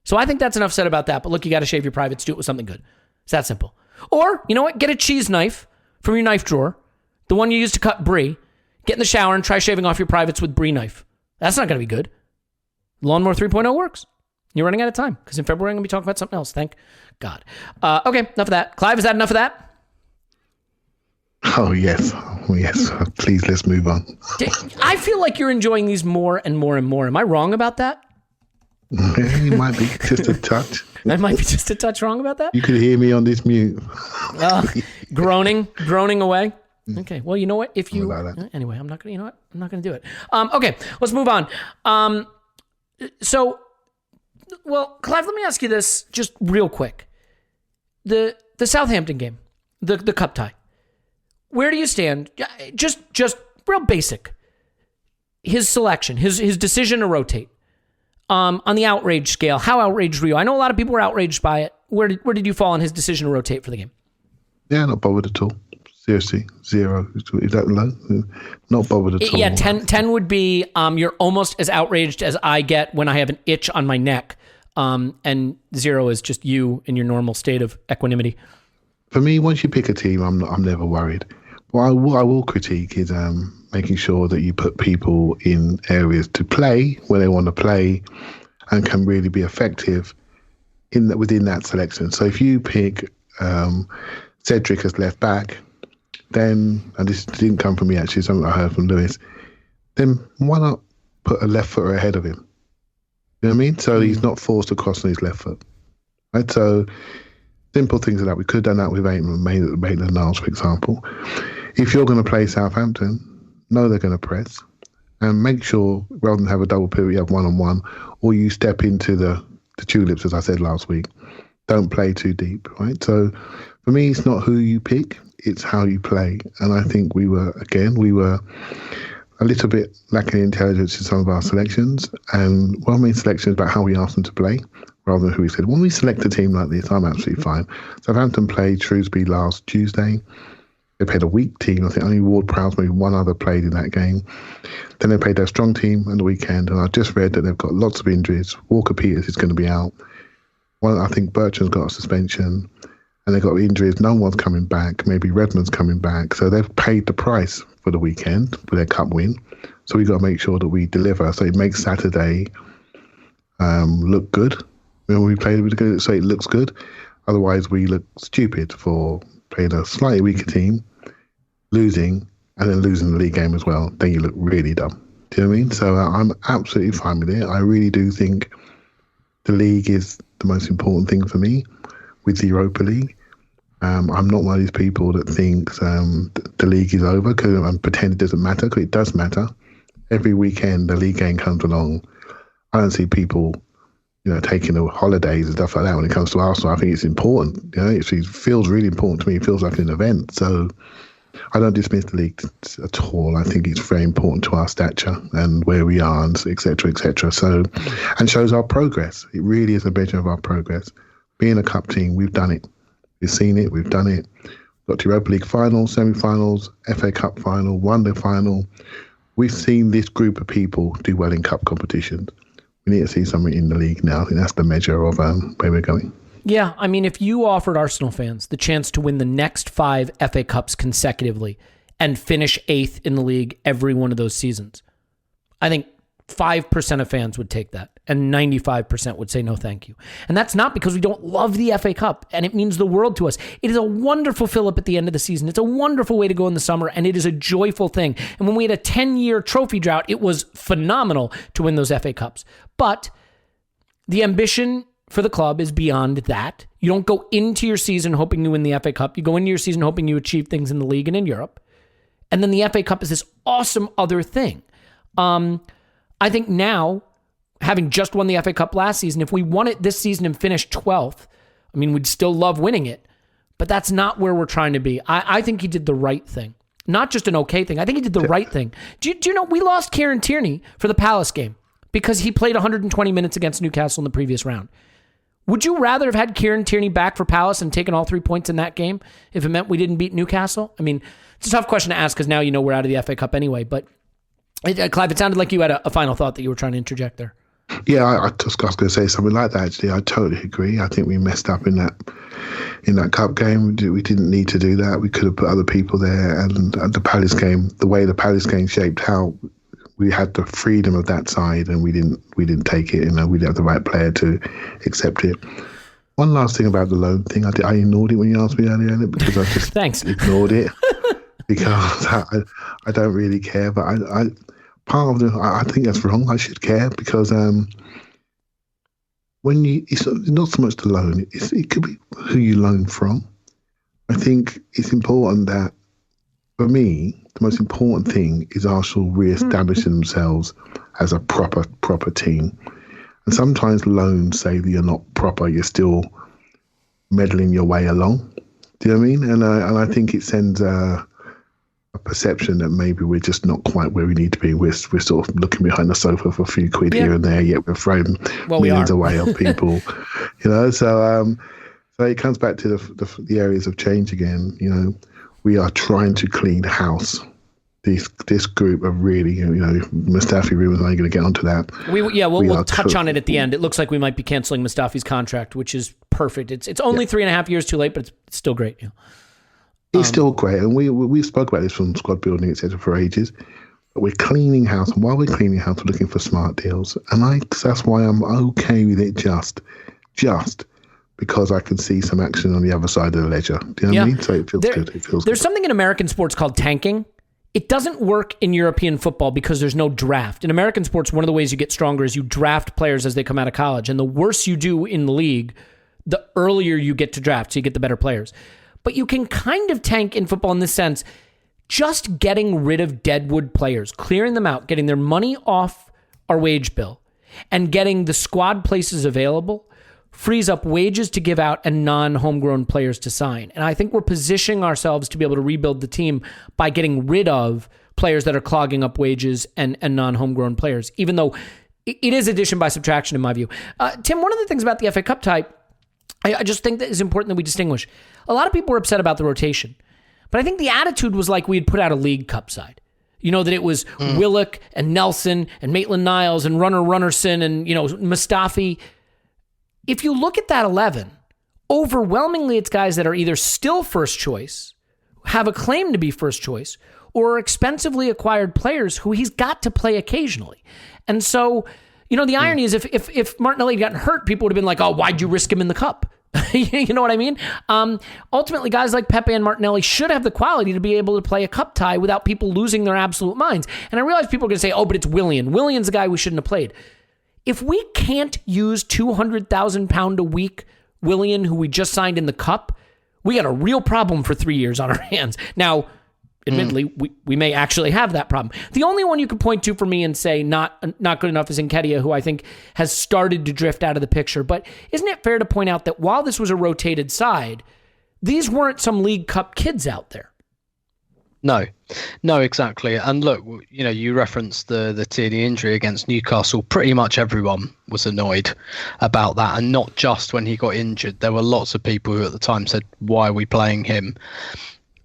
So I think that's enough said about that. But look, you got to shave your privates. Do it with something good. It's that simple. Or, you know what? Get a cheese knife from your knife drawer, the one you use to cut brie. Get in the shower and try shaving off your privates with brie knife. That's not going to be good. Lawnmower 3.0 works. You're running out of time because in February I'm going to be talking about something else. Thank God. Okay, enough of that. Clive, is that enough of that? Oh, yes. Please, let's move on. I feel like you're enjoying these more and more and more. Am I wrong about that? It might be just a touch. I might be just a touch wrong about that. You could hear me on this mute. Groaning away. Okay. Well, you know what? If you Like that. anyway, I'm not gonna. You know what? I'm not gonna do it. Okay. Let's move on. Well, Clive, let me ask you this just real quick. The Southampton game, the cup tie. Where do you stand? Just real basic. His selection, his decision to rotate. On the outrage scale, how outraged were you? I know a lot of people were outraged by it. Where did you fall on his decision to rotate for the game? Yeah, not bothered at all. Seriously, 0. Is that low? Not bothered at all. Yeah, 10 would be you're almost as outraged as I get when I have an itch on my neck. And 0 is just you in your normal state of equanimity. For me, once you pick a team, I'm never worried. What I will critique is making sure that you put people in areas to play where they want to play and can really be effective within that selection. So if you pick Cedric as left back, then, and this didn't come from me actually, something I heard from Lewis, then why not put a left footer ahead of him? You know what I mean? So he's not forced to cross on his left foot. Right? So simple things like that. We could have done that with Maitland-Niles, for example. If you're going to play Southampton, know they're going to press, and make sure, rather than have a double pivot, you have one-on-one, or you step into the tulips, as I said last week. Don't play too deep, right? So for me, it's not who you pick, it's how you play. And I think we were a little bit lacking intelligence in some of our selections. And one main selection is about how we ask them to play, rather than who we said. When we select a team like this, I'm absolutely fine. Southampton played Shrewsbury last Tuesday. They played a weak team. I think only Ward-Prowse, maybe one other played in that game. Then they played their strong team on the weekend, and I just read that they've got lots of injuries. Walker-Peters is going to be out. I think Bertrand's got a suspension, and they've got injuries. No one's coming back. Maybe Redmond's coming back. So they've paid the price for the weekend for their cup win. So we've got to make sure that we deliver. So it makes Saturday look good when we play it, so it looks good. Otherwise, we look stupid for playing a slightly weaker team, losing, and then losing the league game as well. Then you look really dumb. Do you know what I mean? So I'm absolutely fine with it. I really do think the league is the most important thing for me with the Europa League. I'm not one of these people that thinks the league is over and pretend it doesn't matter, because it does matter. Every weekend, the league game comes along. I don't see people taking the holidays and stuff like that when it comes to Arsenal. I think it's important. It feels really important to me. It feels like an event. So I don't dismiss the league at all. I think it's very important to our stature and where we are, and et cetera, et cetera. So, and shows our progress. It really is a measure of our progress. Being a cup team, we've done it. We've seen it. We've done it. Got to Europa League finals, semi-finals, FA Cup final, won the final. We've seen this group of people do well in cup competitions. We need to see something in the league now. I think that's the measure of where we're going. Yeah, I mean, if you offered Arsenal fans the chance to win the next 5 FA Cups consecutively and finish 8th in the league every one of those seasons, I think 5% of fans would take that, and 95% would say no thank you. And that's not because we don't love the FA Cup, and it means the world to us. It is a wonderful fill-up at the end of the season. It's a wonderful way to go in the summer, and it is a joyful thing. And when we had a 10-year trophy drought, it was phenomenal to win those FA Cups. But the ambition for the club is beyond that. You don't go into your season hoping you win the FA Cup. You go into your season hoping you achieve things in the league and in Europe. And then the FA Cup is this awesome other thing. I think now, having just won the FA Cup last season, if we won it this season and finished 12th, I mean, we'd still love winning it, but that's not where we're trying to be. I think he did the right thing. Not just an okay thing. I think he did the right thing. Do you know, we lost Kieran Tierney for the Palace game because he played 120 minutes against Newcastle in the previous round. Would you rather have had Kieran Tierney back for Palace and taken all 3 points in that game if it meant we didn't beat Newcastle? I mean, it's a tough question to ask because now you know we're out of the FA Cup anyway, but Clive, it sounded like you had a final thought that you were trying to interject there. Yeah, I was going to say something like that, actually. I totally agree. I think we messed up in that cup game. We didn't need to do that. We could have put other people there. And the Palace game, the way the Palace game shaped out, we had the freedom of that side, and we didn't take it. We didn't have the right player to accept it. One last thing about the loan thing. I ignored it when you asked me earlier, because I just Thanks. ignored it. because I don't really care. But I think that's wrong. I should care because it's not so much the loan. It could be who you loan from. I think it's important that, for me, the most important thing is Arsenal re-establishing themselves as a proper team. And sometimes loans say that you're not proper, you're still meddling your way along. Do you know what I mean? And I think it sends a perception that maybe we're just not quite where we need to be. We're sort of looking behind the sofa for a few quid here and there, yet we're throwing millions away on people. So it comes back to the areas of change again. We are trying to clean house. This group are really, Mustafi rumours. I'm going to get onto that. We'll touch on it at the end. It looks like we might be cancelling Mustafi's contract, which is perfect. It's only 3.5 years too late, but it's still great. Yeah. It's still great, and we spoke about this from squad building, etc. for ages. But we're cleaning house, and while we're cleaning house, we're looking for smart deals, and that's why I'm okay with it just because I can see some action on the other side of the ledger. Do you know what I mean? So it feels good. There's something in American sports called tanking. It doesn't work in European football because there's no draft. In American sports, one of the ways you get stronger is you draft players as they come out of college. And the worse you do in the league, the earlier you get to draft, so you get the better players. But you can kind of tank in football in this sense, just getting rid of deadwood players, clearing them out, getting their money off our wage bill, and getting the squad places available frees up wages to give out and non-homegrown players to sign. And I think we're positioning ourselves to be able to rebuild the team by getting rid of players that are clogging up wages and non-homegrown players, even though it is addition by subtraction in my view. Tim, one of the things about the FA Cup tie, I just think that it's important that we distinguish. A lot of people were upset about the rotation, but I think the attitude was like we had put out a League Cup side. That it was Willock and Nelson and Maitland-Niles and Runnerson and, Mustafi. If you look at that 11, overwhelmingly it's guys that are either still first choice, have a claim to be first choice, or are expensively acquired players who he's got to play occasionally. And so, the irony is if Martinelli had gotten hurt, people would have been like, oh, why'd you risk him in the cup? You know what I mean? Ultimately, guys like Pepe and Martinelli should have the quality to be able to play a cup tie without people losing their absolute minds. And I realize people are going to say, oh, but it's Willian. Willian's the guy we shouldn't have played. If we can't use £200,000 a week Willian, who we just signed in the cup, we got a real problem for 3 years on our hands. Now, admittedly, we may actually have that problem. The only one you could point to for me and say not good enough is Nketiah, who I think has started to drift out of the picture. But isn't it fair to point out that while this was a rotated side, these weren't some League Cup kids out there? No, exactly. And look, you referenced the Tierney injury against Newcastle. Pretty much everyone was annoyed about that, and not just when he got injured. There were lots of people who at the time said, "Why are we playing him?"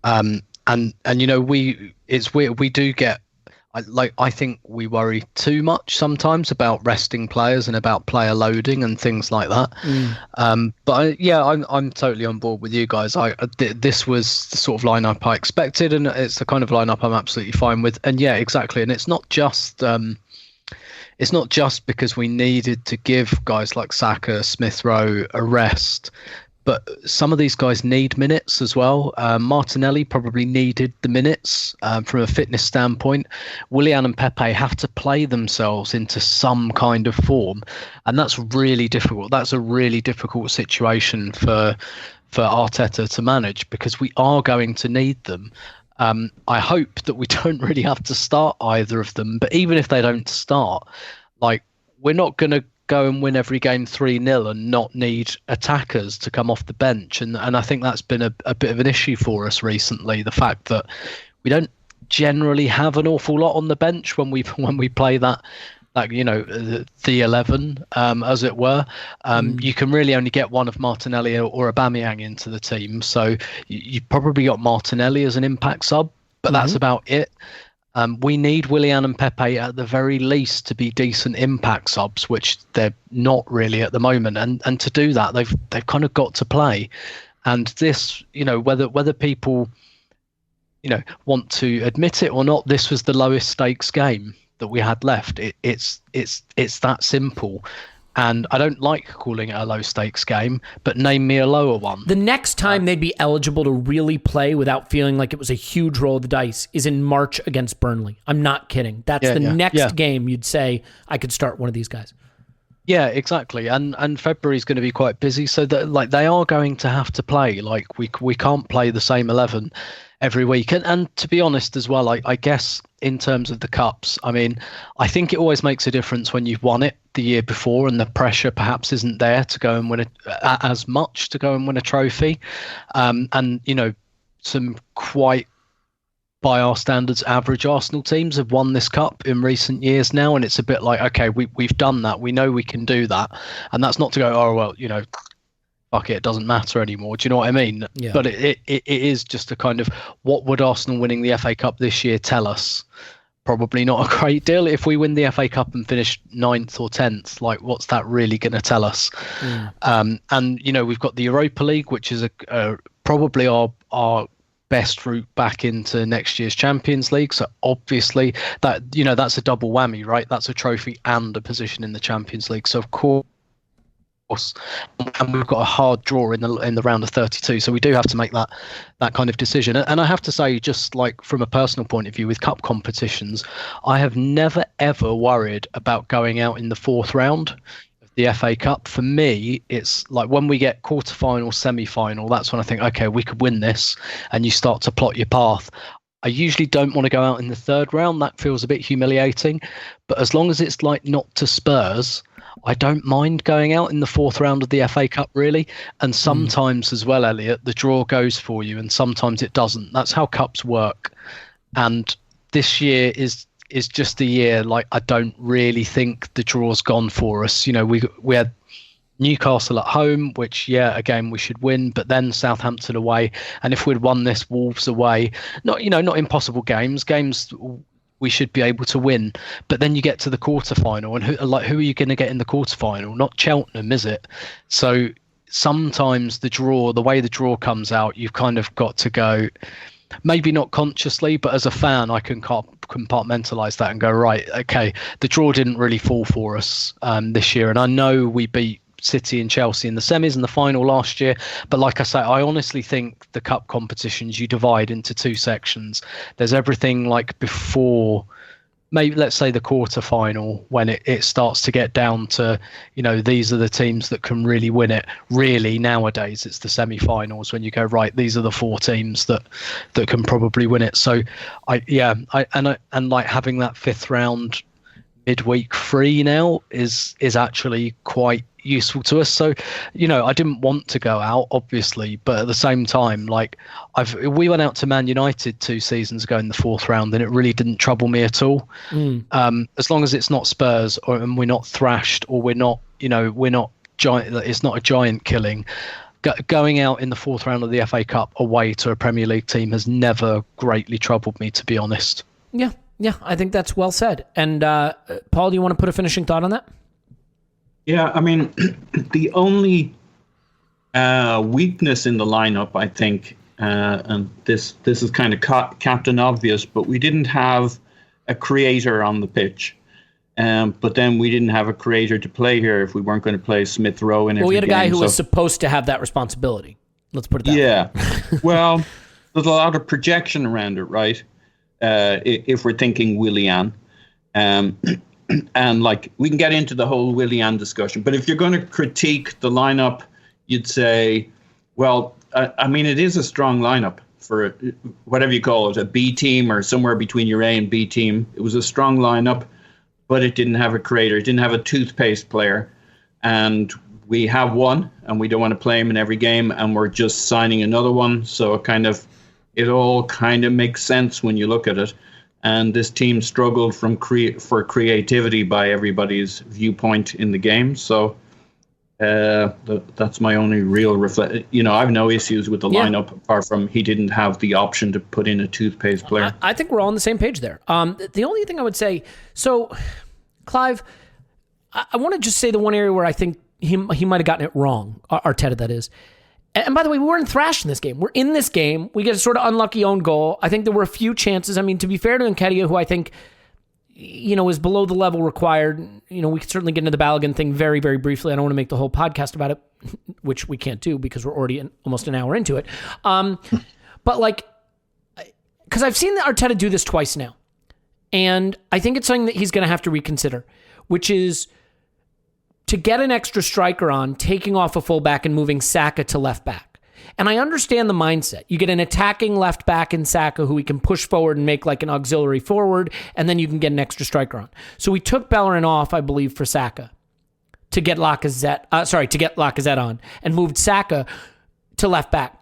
And it's weird. We do get I think we worry too much sometimes about resting players and about player loading and things like that. I'm totally on board with you guys. This was the sort of lineup I expected, and it's the kind of lineup I'm absolutely fine with. And yeah, exactly. And it's not just because we needed to give guys like Saka, Smith Rowe a rest. But some of these guys need minutes as well. Martinelli probably needed the minutes from a fitness standpoint. Willian and Pepe have to play themselves into some kind of form. And that's really difficult. That's a really difficult situation for Arteta to manage, because we are going to need them. I hope that we don't really have to start either of them. But even if they don't start, we're not going to go and win every game 3-0 and not need attackers to come off the bench. And I think that's been a bit of an issue for us recently, the fact that we don't generally have an awful lot on the bench when we play that the 11, as it were. You can really only get one of Martinelli or Aubameyang into the team. So you probably got Martinelli as an impact sub, but that's about it. We need Willian and Pepe at the very least to be decent impact subs, which they're not really at the moment. And to do that, they've kind of got to play. And this, whether people, want to admit it or not, this was the lowest stakes game that we had left. It's that simple. And I don't like calling it a low stakes game, but name me a lower one. The next time they'd be eligible to really play without feeling like it was a huge roll of the dice is in March against Burnley. I'm not kidding. That's next game you'd say I could start one of these guys. Yeah, exactly. And February's going to be quite busy, so that like they are going to have to play. Like we can't play the same 11 every week. And to be honest as well, I guess in terms of the cups, I mean, I think it always makes a difference when you've won it the year before and the pressure perhaps isn't there to go and win as much to go and win a trophy. And, you know, some quite, by our standards, average Arsenal teams have won this cup in recent years now. And it's a bit like, okay, we've done that. We know we can do that. And that's not to go, oh, well, you know, fuck it doesn't matter anymore. Do you know what I mean? Yeah. But it is just a kind of, what would Arsenal winning the FA Cup this year tell us? Probably not a great deal. If we win the FA Cup and finish 9th or 10th, like what's that really going to tell us? And, you know, we've got the Europa League, which is probably our best route back into next year's Champions League. So obviously that, you know, that's a double whammy, right? That's a trophy and a position in the Champions League. So of course, and we've got a hard draw in the round of 32, so we do have to make that kind of decision. And I have to say, just like from a personal point of view with cup competitions, I have never ever worried about going out in the 4th round of the FA Cup. For me, it's like when we get quarterfinal, semi-final, that's when I think, okay, we could win this, and you start to plot your path. I usually don't want to go out in the 3rd round. That feels a bit humiliating, but as long as it's like not to Spurs, I don't mind going out in the 4th round of the FA Cup, really. And sometimes as well, Elliot, the draw goes for you and sometimes it doesn't. That's how cups work. And this year is just a year, like, I don't really think the draw's gone for us. You know, we had Newcastle at home, which, yeah, again, we should win, but then Southampton away. And if we'd won this, Wolves away, not impossible games we should be able to win. But then you get to the quarterfinal, and who are you going to get in the quarterfinal? Not Cheltenham, is it? So sometimes the way the draw comes out, you've kind of got to go, maybe not consciously, but as a fan, I can compartmentalize that and go, right, okay, the draw didn't really fall for us this year. And I know we beat City and Chelsea in the semis and the final last year, but like I say, I honestly think the cup competitions you divide into 2 sections. There's everything like before, maybe let's say the quarter final, when it starts to get down to, you know, these are the teams that can really win it. Really, nowadays it's the semi-finals when you go, right, these are the 4 teams that can probably win it. So I like having that 5th round midweek free now is actually quite useful to us. So, you know, I didn't want to go out, obviously, but at the same time, like, we went out to Man United 2 seasons ago in the 4th round, and it really didn't trouble me at all. As long as it's not Spurs, and we're not thrashed, or we're not giant, it's not a giant killing. Going out in the 4th round of the FA Cup away to a Premier League team has never greatly troubled me, to be honest. Yeah, I think that's well said. And Paul, do you want to put a finishing thought on that? Yeah, I mean, the only weakness in the lineup, I think, and this is kind of Captain Obvious, but we didn't have a creator on the pitch. But then we didn't have a creator to play here if we weren't going to play Smith Rowe in every game. Well, we had a guy who was supposed to have that responsibility. Let's put it that way. Yeah. Well, there's a lot of projection around it, right? If we're thinking Willian. And like, we can get into the whole Willian discussion, but if you're going to critique the lineup, you'd say, well, I mean, it is a strong lineup for whatever you call it, a B team or somewhere between your A and B team. It was a strong lineup, but it didn't have a creator. It didn't have a toothpaste player. And we have one, and we don't want to play him in every game, and we're just signing another one. So it all kind of makes sense when you look at it. And this team struggled for creativity by everybody's viewpoint in the game. So that's my only real reflection. You know, I have no issues with the lineup, apart from he didn't have the option to put in a toothpaste player. I think we're all on the same page there. The only thing I would say, so Clive, I want to just say the one area where I think he might have gotten it wrong, Arteta, that is. And by the way, we weren't thrashed in this game. We're in this game. We get a sort of unlucky own goal. I think there were a few chances. I mean, to be fair to Nketiah, who I think is below the level required. We could certainly get into the Balogun thing very, very briefly. I don't want to make the whole podcast about it, which we can't do because we're already almost an hour into it. But because I've seen Arteta do this twice now, and I think it's something that he's going to have to reconsider, which is to get an extra striker on, taking off a fullback and moving Saka to left back. And I understand the mindset. You get an attacking left back in Saka who he can push forward and make like an auxiliary forward, and then you can get an extra striker on. So we took Bellerin off, I believe, for Saka to get Lacazette on, and moved Saka to left back.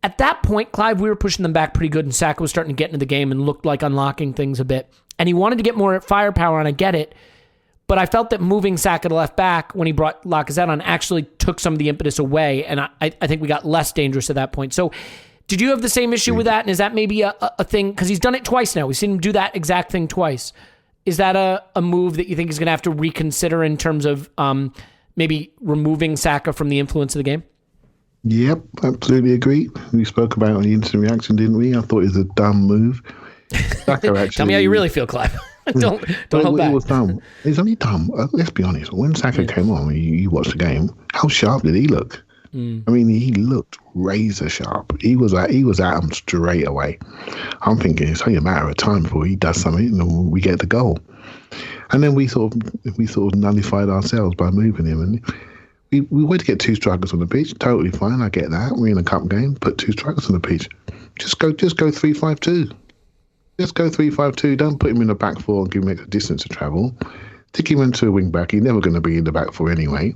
At that point, Clive, we were pushing them back pretty good, and Saka was starting to get into the game and looked like unlocking things a bit. And he wanted to get more firepower on, I get it. But I felt that moving Saka to left back when he brought Lacazette on actually took some of the impetus away, and I think we got less dangerous at that point. So did you have the same issue with that? And is that maybe a thing? Because he's done it twice now. We've seen him do that exact thing twice. Is that a move that you think he's going to have to reconsider in terms of maybe removing Saka from the influence of the game? Yep, absolutely agree. We spoke about it on the instant reaction, didn't we? I thought it was a dumb move. Saka actually, tell me how you really feel, Clive. don't hold back. It was dumb. It's only dumb. Let's be honest. When Saka came on, you watched the game. How sharp did he look? I mean, he looked razor sharp. He was at him straight away. I'm thinking it's only a matter of time before he does something and we get the goal. And then we sort of nullified ourselves by moving him. And we went to get two strikers on the pitch. Totally fine. I get that. We're in a cup game. Put two strikers on the pitch. Just go 3-5-2. Just go 3-5-2. Don't put him in the back four and give him extra distance to travel. Stick him into a wing back. He's never going to be in the back four anyway.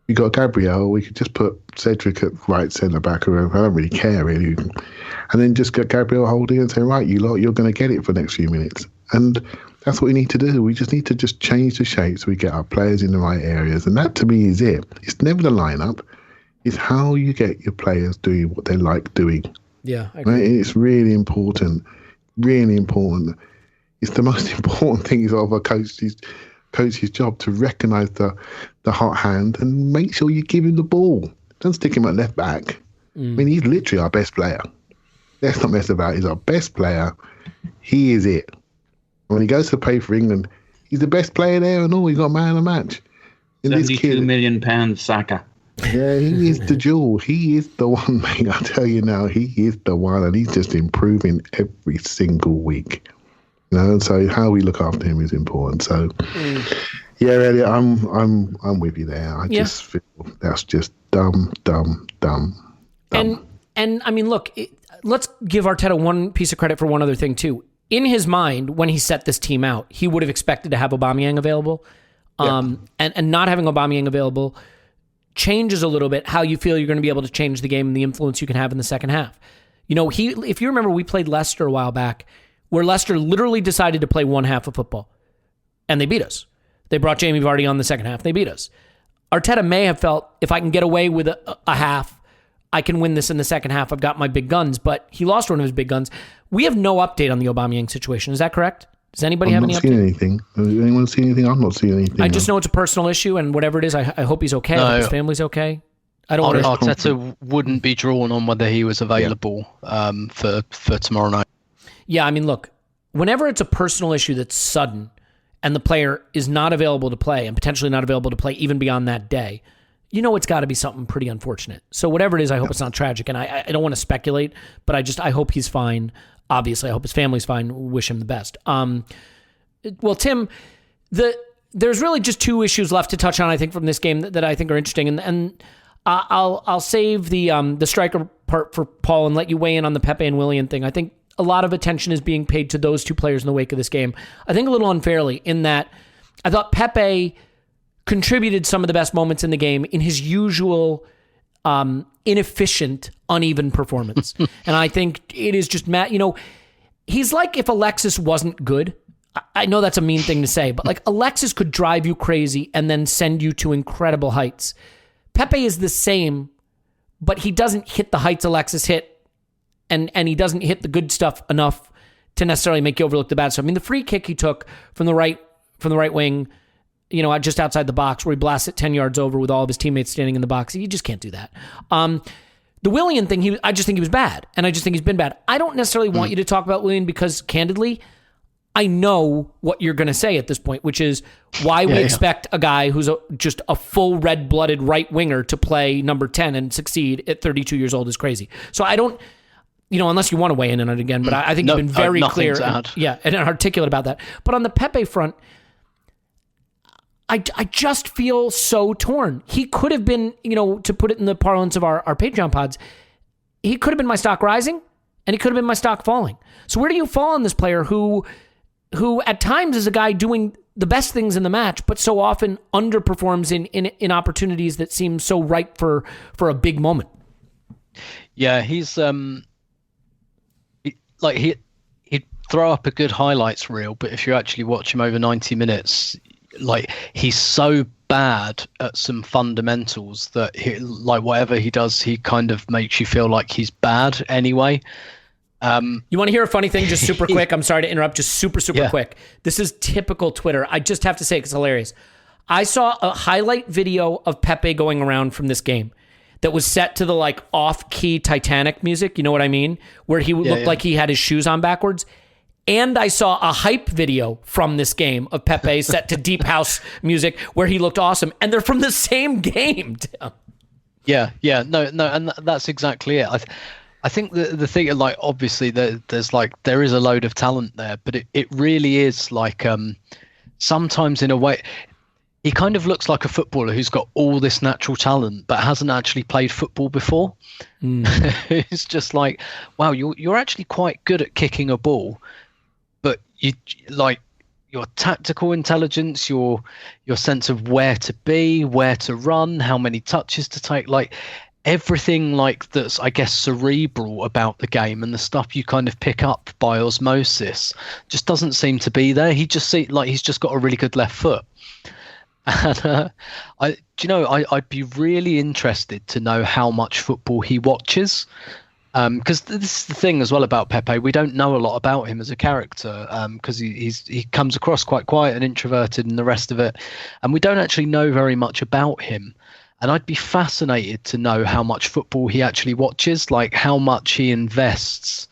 We got Gabriel. We could just put Cedric at right centre back or whatever. I don't really care really. And then just get Gabriel holding and say, right, you lot, you're going to get it for the next few minutes. And that's what we need to do. We just need to just change the shape so we get our players in the right areas. And that to me is it. It's never the lineup. It's how you get your players doing what they like doing. Yeah, I agree. Right? It's really important. Really important. It's the most important thing of a coach's job to recognise the hot hand and make sure you give him the ball. Don't stick him at left back. I mean, he's literally our best player. Let's not mess about it. He's our best player. He is it. When he goes to play for England, he's the best player there and all. He got man of the match. And £72 million, Saka. Yeah, he is the jewel. He is the one, mate. I tell you now, he is the one, and he's just improving every single week. So how we look after him is important. So, yeah, Elliot, I'm with you there. I just feel that's just dumb. And I mean, look, let's give Arteta one piece of credit for one other thing too. In his mind, when he set this team out, he would have expected to have Aubameyang available, and not having Aubameyang available changes a little bit how you feel you're going to be able to change the game and the influence you can have in the second half. If you remember, we played Leicester a while back, where Leicester literally decided to play one half of football, and they beat us. They brought Jamie Vardy on the second half, they beat us. Arteta may have felt, if I can get away with a half, I can win this in the second half. I've got my big guns, but he lost one of his big guns. We have no update on the Aubameyang situation. Is that correct? Does anybody have any update? I'm not seeing anything. Has anyone seen anything? I'm not seeing anything. I just know it's a personal issue, and whatever it is, I hope he's okay. I hope his family's okay. I don't want to... Arteta wouldn't be drawn on whether he was available for tomorrow night. Yeah, I mean, look, whenever it's a personal issue that's sudden and the player is not available to play and potentially not available to play even beyond that day, it's got to be something pretty unfortunate. So whatever it is, I hope it's not tragic, and I don't want to speculate, but I hope he's fine. Obviously, I hope his family's fine. Wish him the best. Well, Tim, there's really just two issues left to touch on, I think, from this game that I think are interesting, and I'll save the striker part for Paul and let you weigh in on the Pepe and Willian thing. I think a lot of attention is being paid to those two players in the wake of this game. I think a little unfairly in that I thought Pepe contributed some of the best moments in the game in his usual inefficient, uneven performance. And I think it is just, he's like if Alexis wasn't good. I know that's a mean thing to say, but like Alexis could drive you crazy and then send you to incredible heights. Pepe is the same, but he doesn't hit the heights Alexis hit, and he doesn't hit the good stuff enough to necessarily make you overlook the bad stuff. I mean, the free kick he took from the right wing, just outside the box where he blasts it 10 yards over with all of his teammates standing in the box. You just can't do that. The Willian thing, I just think he was bad, and I just think he's been bad. I don't necessarily want you to talk about Willian because, candidly, I know what you're going to say at this point, which is why we expect a guy who's just a full red-blooded right winger to play number 10 and succeed at 32 years old is crazy. So I don't, unless you want to weigh in on it again, but I think you've been very clear and articulate about that. But on the Pepe front, I just feel so torn. He could have been, to put it in the parlance of our Patreon pods, he could have been my stock rising and he could have been my stock falling. So where do you fall on this player who at times is a guy doing the best things in the match, but so often underperforms in opportunities that seem so ripe for a big moment? Yeah, he's he'd throw up a good highlights reel, but if you actually watch him over 90 minutes, he's so bad at some fundamentals that whatever he does, he kind of makes you feel like he's bad anyway. You want to hear a funny thing just super quick? I'm sorry to interrupt, just super quick. This is typical Twitter. I just have to say it's hilarious. I saw a highlight video of Pepe going around from this game that was set to the off-key Titanic music, you know what I mean? Where he looked like he had his shoes on backwards. And I saw a hype video from this game of Pepe set to deep house music where he looked awesome. And they're from the same game. No, and that's exactly it. I think the thing, obviously there is a load of talent there, but it really is sometimes in a way, he kind of looks like a footballer who's got all this natural talent, but hasn't actually played football before. It's just wow, you're actually quite good at kicking a ball, but your tactical intelligence, your sense of where to be, where to run, how many touches to take, everything that's, I guess, cerebral about the game and the stuff you kind of pick up by osmosis just doesn't seem to be there. He just he's just got a really good left foot. And I'd be really interested to know how much football he watches. Because this is the thing as well about Pepe. We don't know a lot about him as a character because he comes across quite quiet and introverted and the rest of it. And we don't actually know very much about him. And I'd be fascinated to know how much football he actually watches, how much he invests,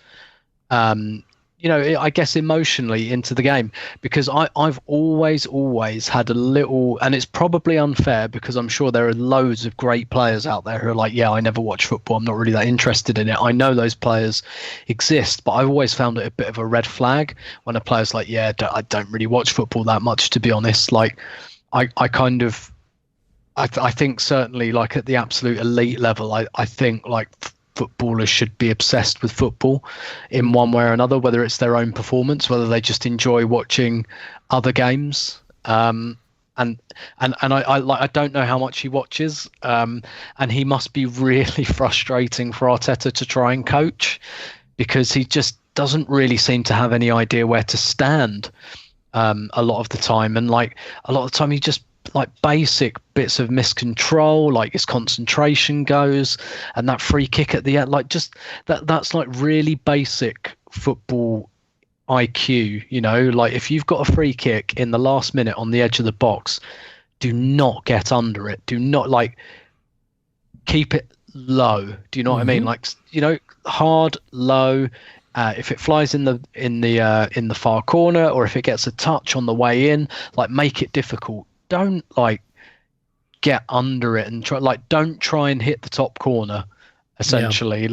I guess emotionally into the game. Because I've always had a little, and it's probably unfair because I'm sure there are loads of great players out there who are I never watch football. I'm not really that interested in it. I know those players exist, but I've always found it a bit of a red flag when a player's I don't really watch football that much, to be honest. I think certainly at the absolute elite level, I think footballers should be obsessed with football in one way or another, whether it's their own performance, whether they just enjoy watching other games. And I don't know how much he watches. And he must be really frustrating for Arteta to try and coach because he just doesn't really seem to have any idea where to stand a lot of the time. And a lot of the time he just basic bits of miscontrol, his concentration goes, and that free kick at the end, that's really basic football IQ. If you've got a free kick in the last minute on the edge of the box, do not get under it. Do not keep it low. Do you know what I mean? Hard, low. If it flies in the far corner, or if it gets a touch on the way in, make it difficult. Don't get under it and try. Don't try and hit the top corner, essentially.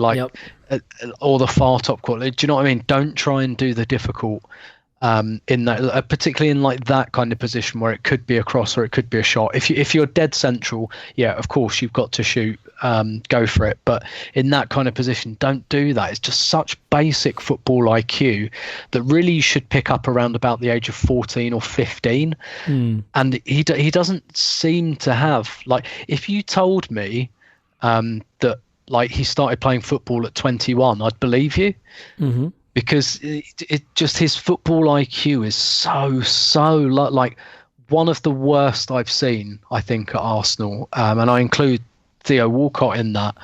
Or the far top corner. Do you know what I mean? Don't try and do the difficult in that, particularly in that kind of position where it could be a cross or it could be a shot. If you're dead central, of course you've got to shoot, go for it. But in that kind of position, don't do that. It's just such basic football IQ that really you should pick up around about the age of 14 or 15. And he doesn't seem to have, if you told me that he started playing football at 21, I'd believe you. Because it just, his football IQ is so low, one of the worst I've seen, I think, at Arsenal. And I include Theo Walcott in that.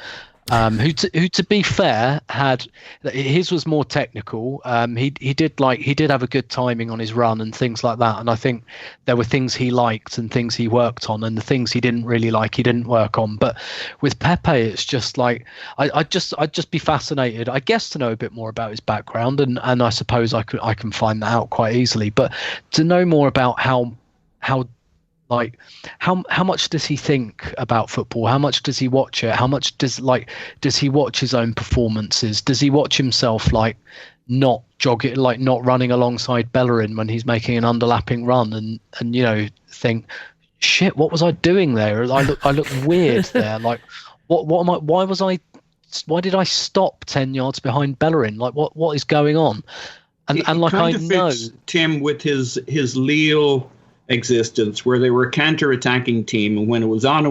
who to be fair had his was more technical. He did have a good timing on his run and things like that, and I think there were things he liked and things he worked on, and the things he didn't really like he didn't work on. But with Pepe, it's just like I'd just be fascinated, I guess, to know a bit more about his background, and I suppose I can find that out quite easily, but to know more about how much does he think about football? How much does he watch it? How much does he watch his own performances? Does he watch himself not jogging, not running alongside Bellerin when he's making an underlapping run and think, shit, what was I doing there? I look weird there. What am I? Why did I stop 10 yards behind Bellerin? What is going on? And I know Tim with his Lille existence, where they were a counter-attacking team, and when it was on,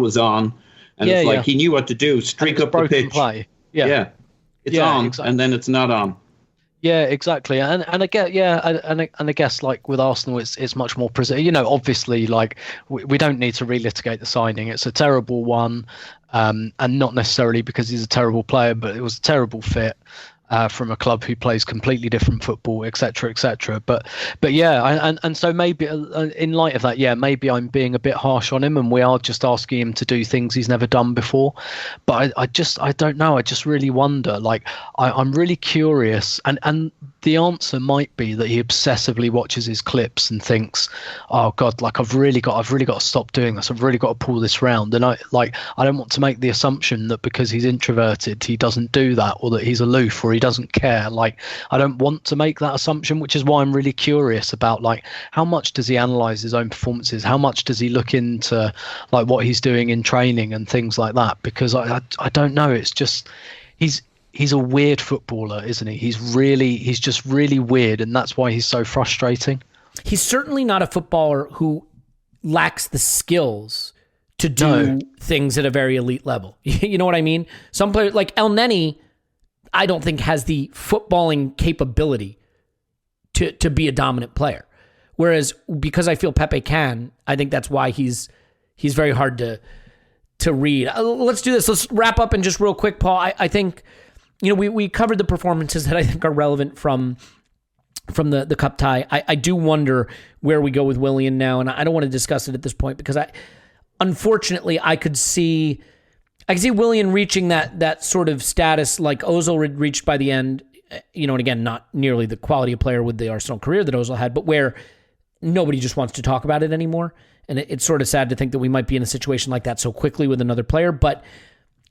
and he knew what to do, streak up the pitch. Play. It's on, exactly. And then it's not on. Yeah, exactly. And I get, and I guess with Arsenal, it's much more obviously we don't need to relitigate the signing. It's a terrible one, and not necessarily because he's a terrible player, but it was a terrible fit. From a club who plays completely different football, etc., etc. But yeah, and so maybe in light of that, maybe I'm being a bit harsh on him, and we are just asking him to do things he's never done before. But I don't know. I just really wonder. I'm really curious, and the answer might be that he obsessively watches his clips and thinks, oh God, I've really got to stop doing this. I've really got to pull this round. And I don't want to make the assumption that because he's introverted, he doesn't do that, or that he's aloof, or he doesn't care. I don't want to make that assumption, which is why I'm really curious about how much does he analyze his own performances? How much does he look into what he's doing in training and things like that? Because I don't know. It's just he's a weird footballer, isn't he? He's just really weird, and that's why he's so frustrating. He's certainly not a footballer who lacks the skills to do things at a very elite level. You know what I mean? Some players like El Neni, I don't think has the footballing capability to be a dominant player. Whereas because I feel Pepe can, I think that's why he's very hard to read. Let's do this. Let's wrap up and just real quick, Paul. I think we covered the performances that I think are relevant from the cup tie. I do wonder where we go with Willian now, and I don't want to discuss it at this point because unfortunately I could see Willian reaching that sort of status like Ozil had reached by the end, and again, not nearly the quality of player with the Arsenal career that Ozil had, but where nobody just wants to talk about it anymore. And it's sort of sad to think that we might be in a situation like that so quickly with another player. But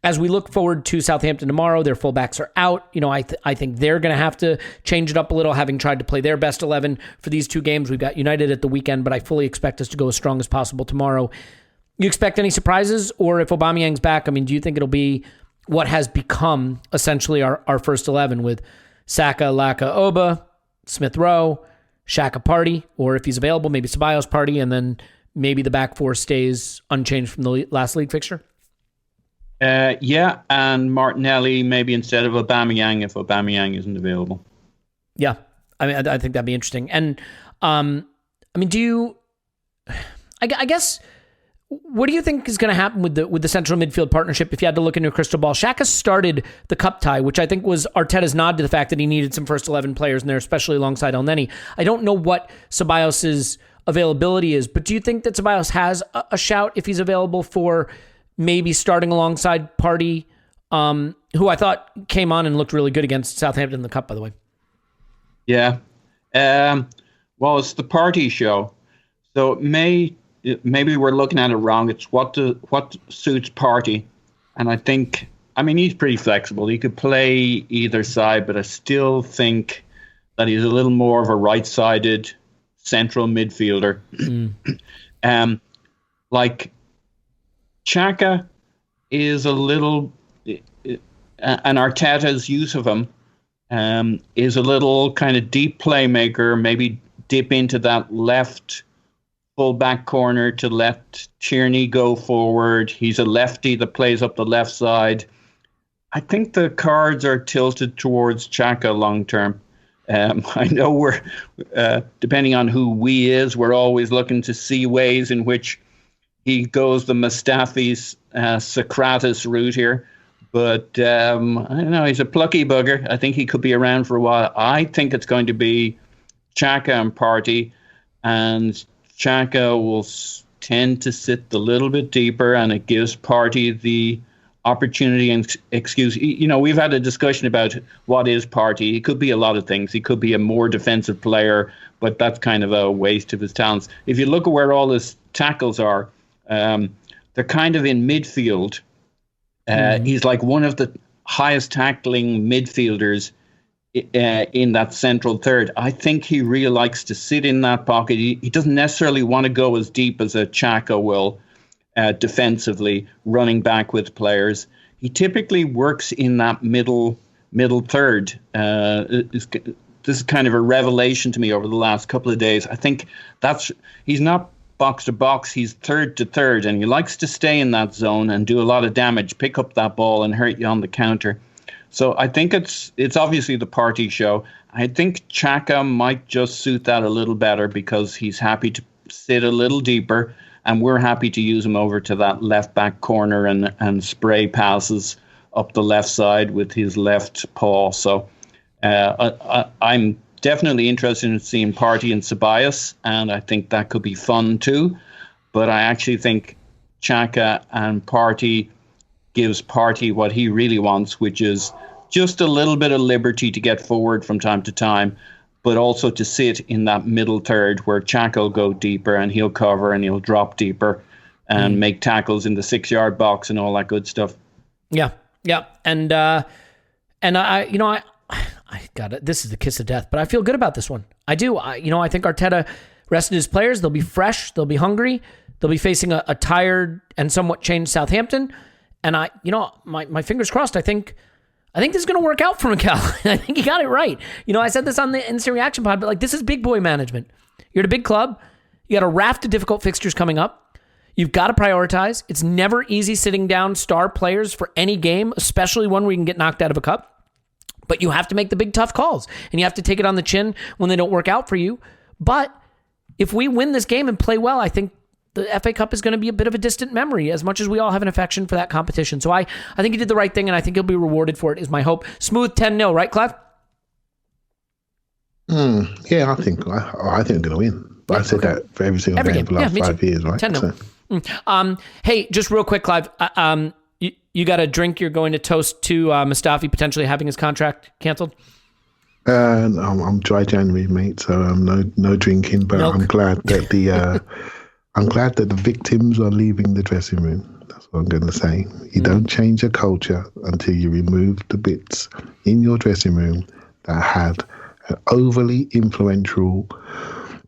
as we look forward to Southampton tomorrow, their fullbacks are out. I think they're going to have to change it up a little, having tried to play their best 11 for these two games. We've got United at the weekend, but I fully expect us to go as strong as possible tomorrow. You expect any surprises? Or if Aubameyang's back, do you think it'll be what has become essentially our first 11 with Saka, Laka, Oba, Smith Rowe, Xhaka, Partey, or if he's available, maybe Ceballos, Partey, and then maybe the back four stays unchanged from the last league fixture? And Martinelli maybe instead of Aubameyang if Aubameyang isn't available. Yeah, I think that'd be interesting. And do you? I guess. What do you think is going to happen with the central midfield partnership if you had to look into a crystal ball? Xhaka started the cup tie, which I think was Arteta's nod to the fact that he needed some first 11 players in there, especially alongside El Neni. I don't know what Ceballos' availability is, but do you think that Ceballos has a shout if he's available for maybe starting alongside Partey, who I thought came on and looked really good against Southampton in the cup, by the way? Yeah. Well, it's the Partey show, so maybe we're looking at it wrong. It's what suits Partey. And I think, he's pretty flexible. He could play either side, but I still think that he's a little more of a right-sided central midfielder. Xhaka is a little, and Arteta's use of him is a little kind of deep playmaker, maybe dip into that left full back corner to let Tierney go forward. He's a lefty that plays up the left side. I think the cards are tilted towards Xhaka long term. I know we're, depending on who we is, we're always looking to see ways in which he goes the Mustafi's Socrates route here. But I don't know. He's a plucky bugger. I think he could be around for a while. I think it's going to be Xhaka and Partey, and Xhaka will tend to sit a little bit deeper, and it gives Partey the opportunity and excuse. You know, we've had a discussion about what is Partey. He could be a lot of things. He could be a more defensive player, but that's kind of a waste of his talents. If you look at where all his tackles are, they're kind of in midfield. He's like one of the highest tackling midfielders in that central third. I think he really likes to sit in that pocket. He doesn't necessarily want to go as deep as a Xhaka will defensively, running back with players. He typically works in that middle third. This is kind of a revelation to me over the last couple of days. I think he's not box to box, he's third to third, and he likes to stay in that zone and do a lot of damage, pick up that ball and hurt you on the counter. So I think it's obviously the Partey show. I think Xhaka might just suit that a little better because he's happy to sit a little deeper, and we're happy to use him over to that left back corner and spray passes up the left side with his left paw. So I'm definitely interested in seeing Partey and Ceballos, and I think that could be fun too. But I actually think Xhaka and Partey gives Partey what he really wants, which is just a little bit of liberty to get forward from time to time, but also to sit in that middle third where Xhaka will go deeper and he'll cover and he'll drop deeper and make tackles in the 6-yard box and all that good stuff. Yeah. And I got it. This is the kiss of death, but I feel good about this one. I do. I think Arteta rested his players. They'll be fresh. They'll be hungry. They'll be facing a tired and somewhat changed Southampton. And my fingers crossed. I think this is going to work out for Mikel. I think he got it right. I said this on the Instant Reaction Pod, but this is big boy management. You're at a big club. You got a raft of difficult fixtures coming up. You've got to prioritize. It's never easy sitting down star players for any game, especially one where you can get knocked out of a cup. But you have to make the big tough calls, and you have to take it on the chin when they don't work out for you. But if we win this game and play well, I think the FA Cup is going to be a bit of a distant memory, as much as we all have an affection for that competition. So I think he did the right thing, and I think he'll be rewarded for it, is my hope. Smooth 10-0, right, Clive? Yeah, I think we're going to win. But I said that for every single game for the last 5 years, right? 10-0. So. Hey, just real quick, Clive. You got a drink you're going to toast to Mustafi potentially having his contract canceled? I'm dry January, mate, so no drinking. But Milk. I'm glad that the victims are leaving the dressing room. That's what I'm going to say. You don't change a culture until you remove the bits in your dressing room that had an overly influential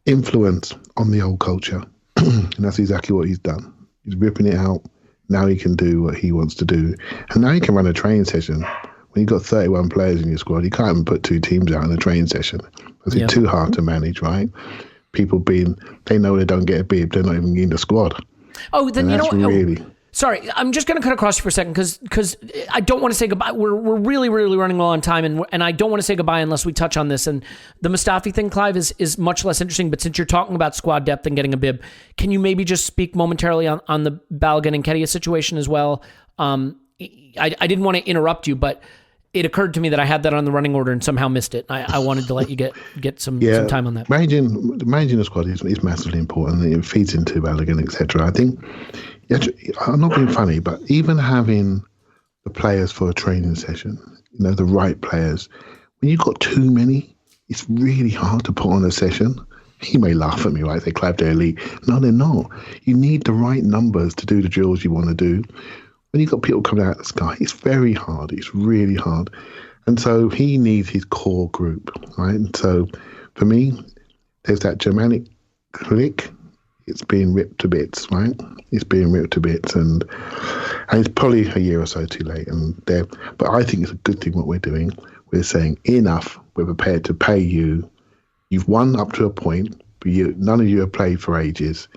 influence on the old culture. And that's exactly what he's done. He's ripping it out. Now he can do what he wants to do. And now he can run a training session. When you've got 31 players in your squad, you can't even put 2 teams out in a training session. It's too hard to manage, right? People they know they don't get a bib, they're not even in the squad. Oh, then you know what? Really... Sorry, I'm just going to cut across you for a second because I don't want to say goodbye. We're really, really running low on time, and I don't want to say goodbye unless we touch on this. And the Mustafi thing, Clive, is much less interesting. But since you're talking about squad depth and getting a bib, can you maybe just speak momentarily on the Balogun and Kedia situation as well? I didn't want to interrupt you, but it occurred to me that I had that on the running order and somehow missed it. I wanted to let you get some time on that. Managing the squad is massively important. It feeds into Balogun, etc. I think... I'm not being funny, but even having the players for a training session, the right players, when you've got too many, it's really hard to put on a session. You may laugh at me, right? They clap their elite. No, they're not. You need the right numbers to do the drills you want to do. When you've got people coming out of the sky, it's very hard. It's really hard. And so he needs his core group, right? And so for me, there's that Germanic clique. It's being ripped to bits, right? It's being ripped to bits, and it's probably a year or so too late. But I think it's a good thing what we're doing. We're saying enough. We're prepared to pay you. You've won up to a point, but none of you have played for ages.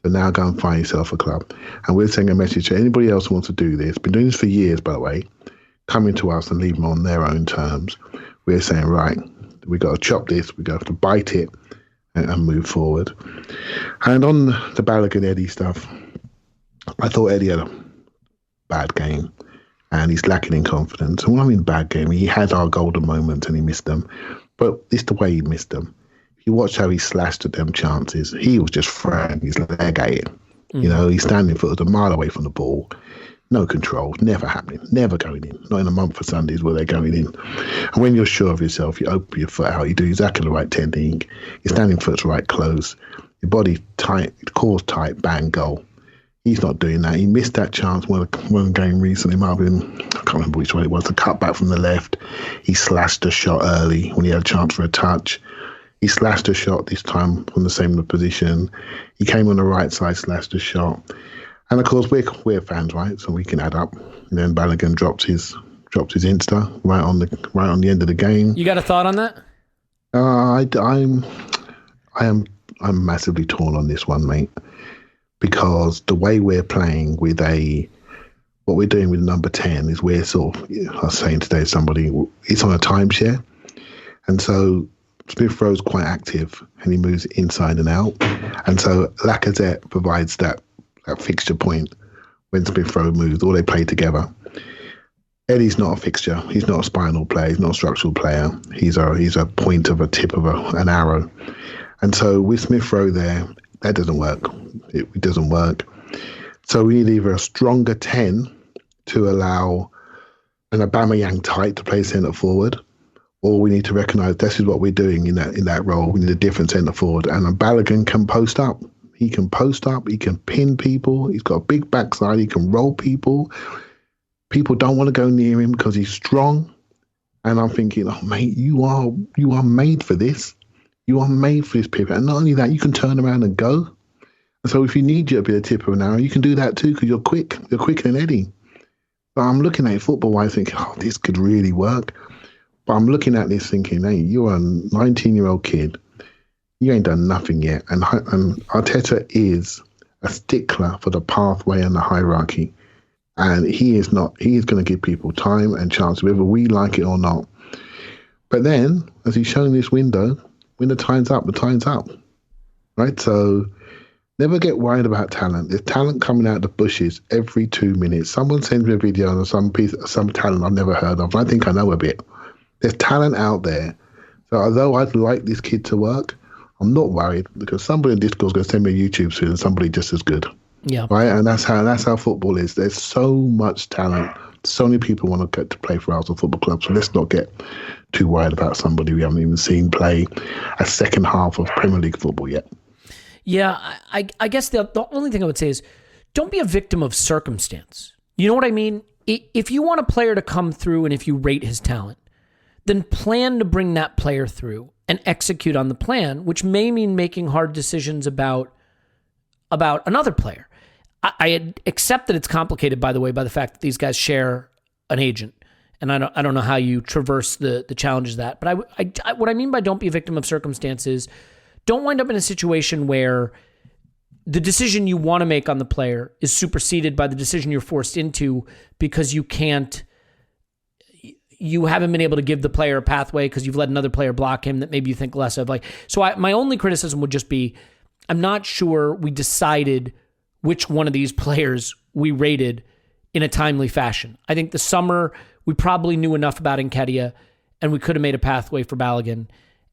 So now go and find yourself a club. And we're sending a message to anybody else who wants to do this. Been doing this for years, by the way. Coming to us and leave them on their own terms. We're saying, right, we got to chop this. We got to bite it. And move forward. And on the Balogun Eddie stuff, I thought Eddie had a bad game. and he's lacking in confidence. And when I'm in bad game, he had our golden moments and he missed them. But it's the way he missed them. If you watch how he slashed at them chances, he was just throwing his leg at it. You know, he's standing foot a mile away from the ball. No control, never happening, never going in. Not in a month for Sundays where they're going in. And when you're sure of yourself, you open your foot out, you do exactly the right technique, your standing foot's right close, your body tight, core's tight, bang, goal. He's not doing that. He missed that chance one game recently. Might have been, I can't remember which one it was, a cut back from the left. He slashed a shot early when he had a chance for a touch. He slashed a shot this time from the same position. He came on the right side, slashed a shot. And of course, we're fans, right? So we can add up. And then Balogun drops his Insta right on the end of the game. You got a thought on that? I'm massively torn on this one, mate, because the way we're playing with what we're doing with number 10 is we're sort of, I was saying today to somebody, it's on a timeshare, and so Smith Rowe's quite active and he moves inside and out, and so Lacazette provides that fixture point when Smith Rowe moves, or they play together. Eddie's not a fixture. He's not a spinal player. He's not a structural player. He's a point of a tip of an arrow. And so with Smith Rowe there, that doesn't work. It doesn't work. So we need either a stronger 10 to allow an Aubameyang type to play centre forward, or we need to recognise this is what we're doing in that role. We need a different centre forward, and a Balogun can post up. He can post up. He can pin people. He's got a big backside. He can roll people. People don't want to go near him because he's strong. And I'm thinking, oh, mate, you are made for this. You are made for this, Pepe. And not only that, you can turn around and go. And so if you need you a bit of tip of an arrow, you can do that too because you're quick. You're quicker than Eddie. But I'm looking at it football-wise thinking, oh, this could really work. But I'm looking at this thinking, hey, you're a 19-year-old kid. You ain't done nothing yet. And Arteta is a stickler for the pathway and the hierarchy. And he is going to give people time and chance, whether we like it or not. But then, as he's shown this window, when the time's up, the time's up. Right? So never get worried about talent. There's talent coming out of the bushes every 2 minutes. Someone sends me a video of some talent I've never heard of. I think I know a bit. There's talent out there. So although I'd like this kid to work, I'm not worried because somebody in Discord's going to send me a YouTube soon and somebody just as good. Yeah. Right. And that's how football is. There's so much talent. So many people want to get to play for Arsenal Football Club. So let's not get too worried about somebody we haven't even seen play a second half of Premier League football yet. Yeah. I guess the only thing I would say is don't be a victim of circumstance. You know what I mean? If you want a player to come through and if you rate his talent, then plan to bring that player through and execute on the plan, which may mean making hard decisions about another player. I accept that it's complicated, by the way, by the fact that these guys share an agent, and I don't know how you traverse the challenges of that. But I what I mean by don't be a victim of circumstances, don't wind up in a situation where the decision you want to make on the player is superseded by the decision you're forced into because you haven't been able to give the player a pathway because you've let another player block him that maybe you think less of. My only criticism would just be, I'm not sure we decided which one of these players we rated in a timely fashion. I think the summer, we probably knew enough about Nketiah and we could have made a pathway for Balogun,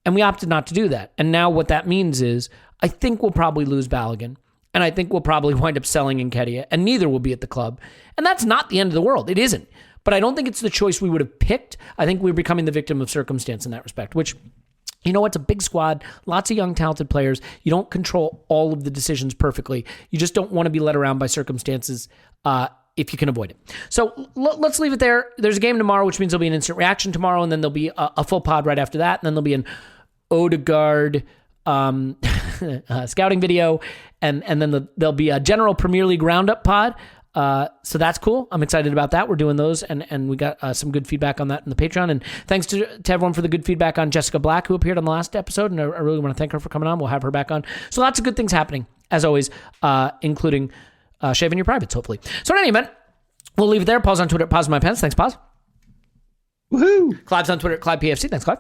and we opted not to do that. And now what that means is I think we'll probably lose Balogun, and I think we'll probably wind up selling Nketiah, and neither will be at the club. And that's not the end of the world. It isn't. But I don't think it's the choice we would have picked. I think we're becoming the victim of circumstance in that respect, which, you know, it's a big squad, lots of young, talented players. You don't control all of the decisions perfectly. You just don't want to be led around by circumstances if you can avoid it. So let's leave it there. There's a game tomorrow, which means there'll be an instant reaction tomorrow, and then there'll be a full pod right after that, and then there'll be an Odegaard scouting video, and then there'll be a general Premier League roundup pod. So that's cool. I'm excited about that. We're doing those, and we got some good feedback on that in the Patreon. And thanks to everyone for the good feedback on Jessica Black, who appeared on the last episode, and I really want to thank her for coming on. We'll have her back on. So lots of good things happening, as always, including shaving your privates, hopefully. So in any event, we'll leave it there. Pause on Twitter, Pause My Pants. Thanks, Pause. Woohoo! Clive's on Twitter, Clive PFC. Thanks, Clive.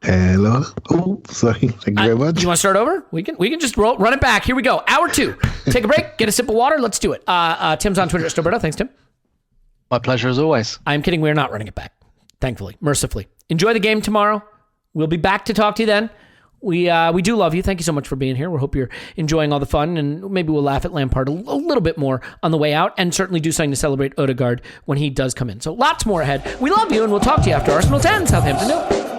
Hello. Oh, sorry. Thank you very much. Do you want to start over? We can just run it back. Here we go. Hour 2. Take a break. Get a sip of water. Let's do it. Tim's on Twitter at Stoberto. Thanks, Tim. My pleasure as always. I'm kidding. We're not running it back. Thankfully, mercifully. Enjoy the game tomorrow. We'll be back to talk to you then. We do love you. Thank you so much for being here. We hope you're enjoying all the fun, and maybe we'll laugh at Lampard a little bit more on the way out, and certainly do something to celebrate Odegaard when he does come in. So lots more ahead. We love you, and we'll talk to you after Arsenal 10, Southampton 0.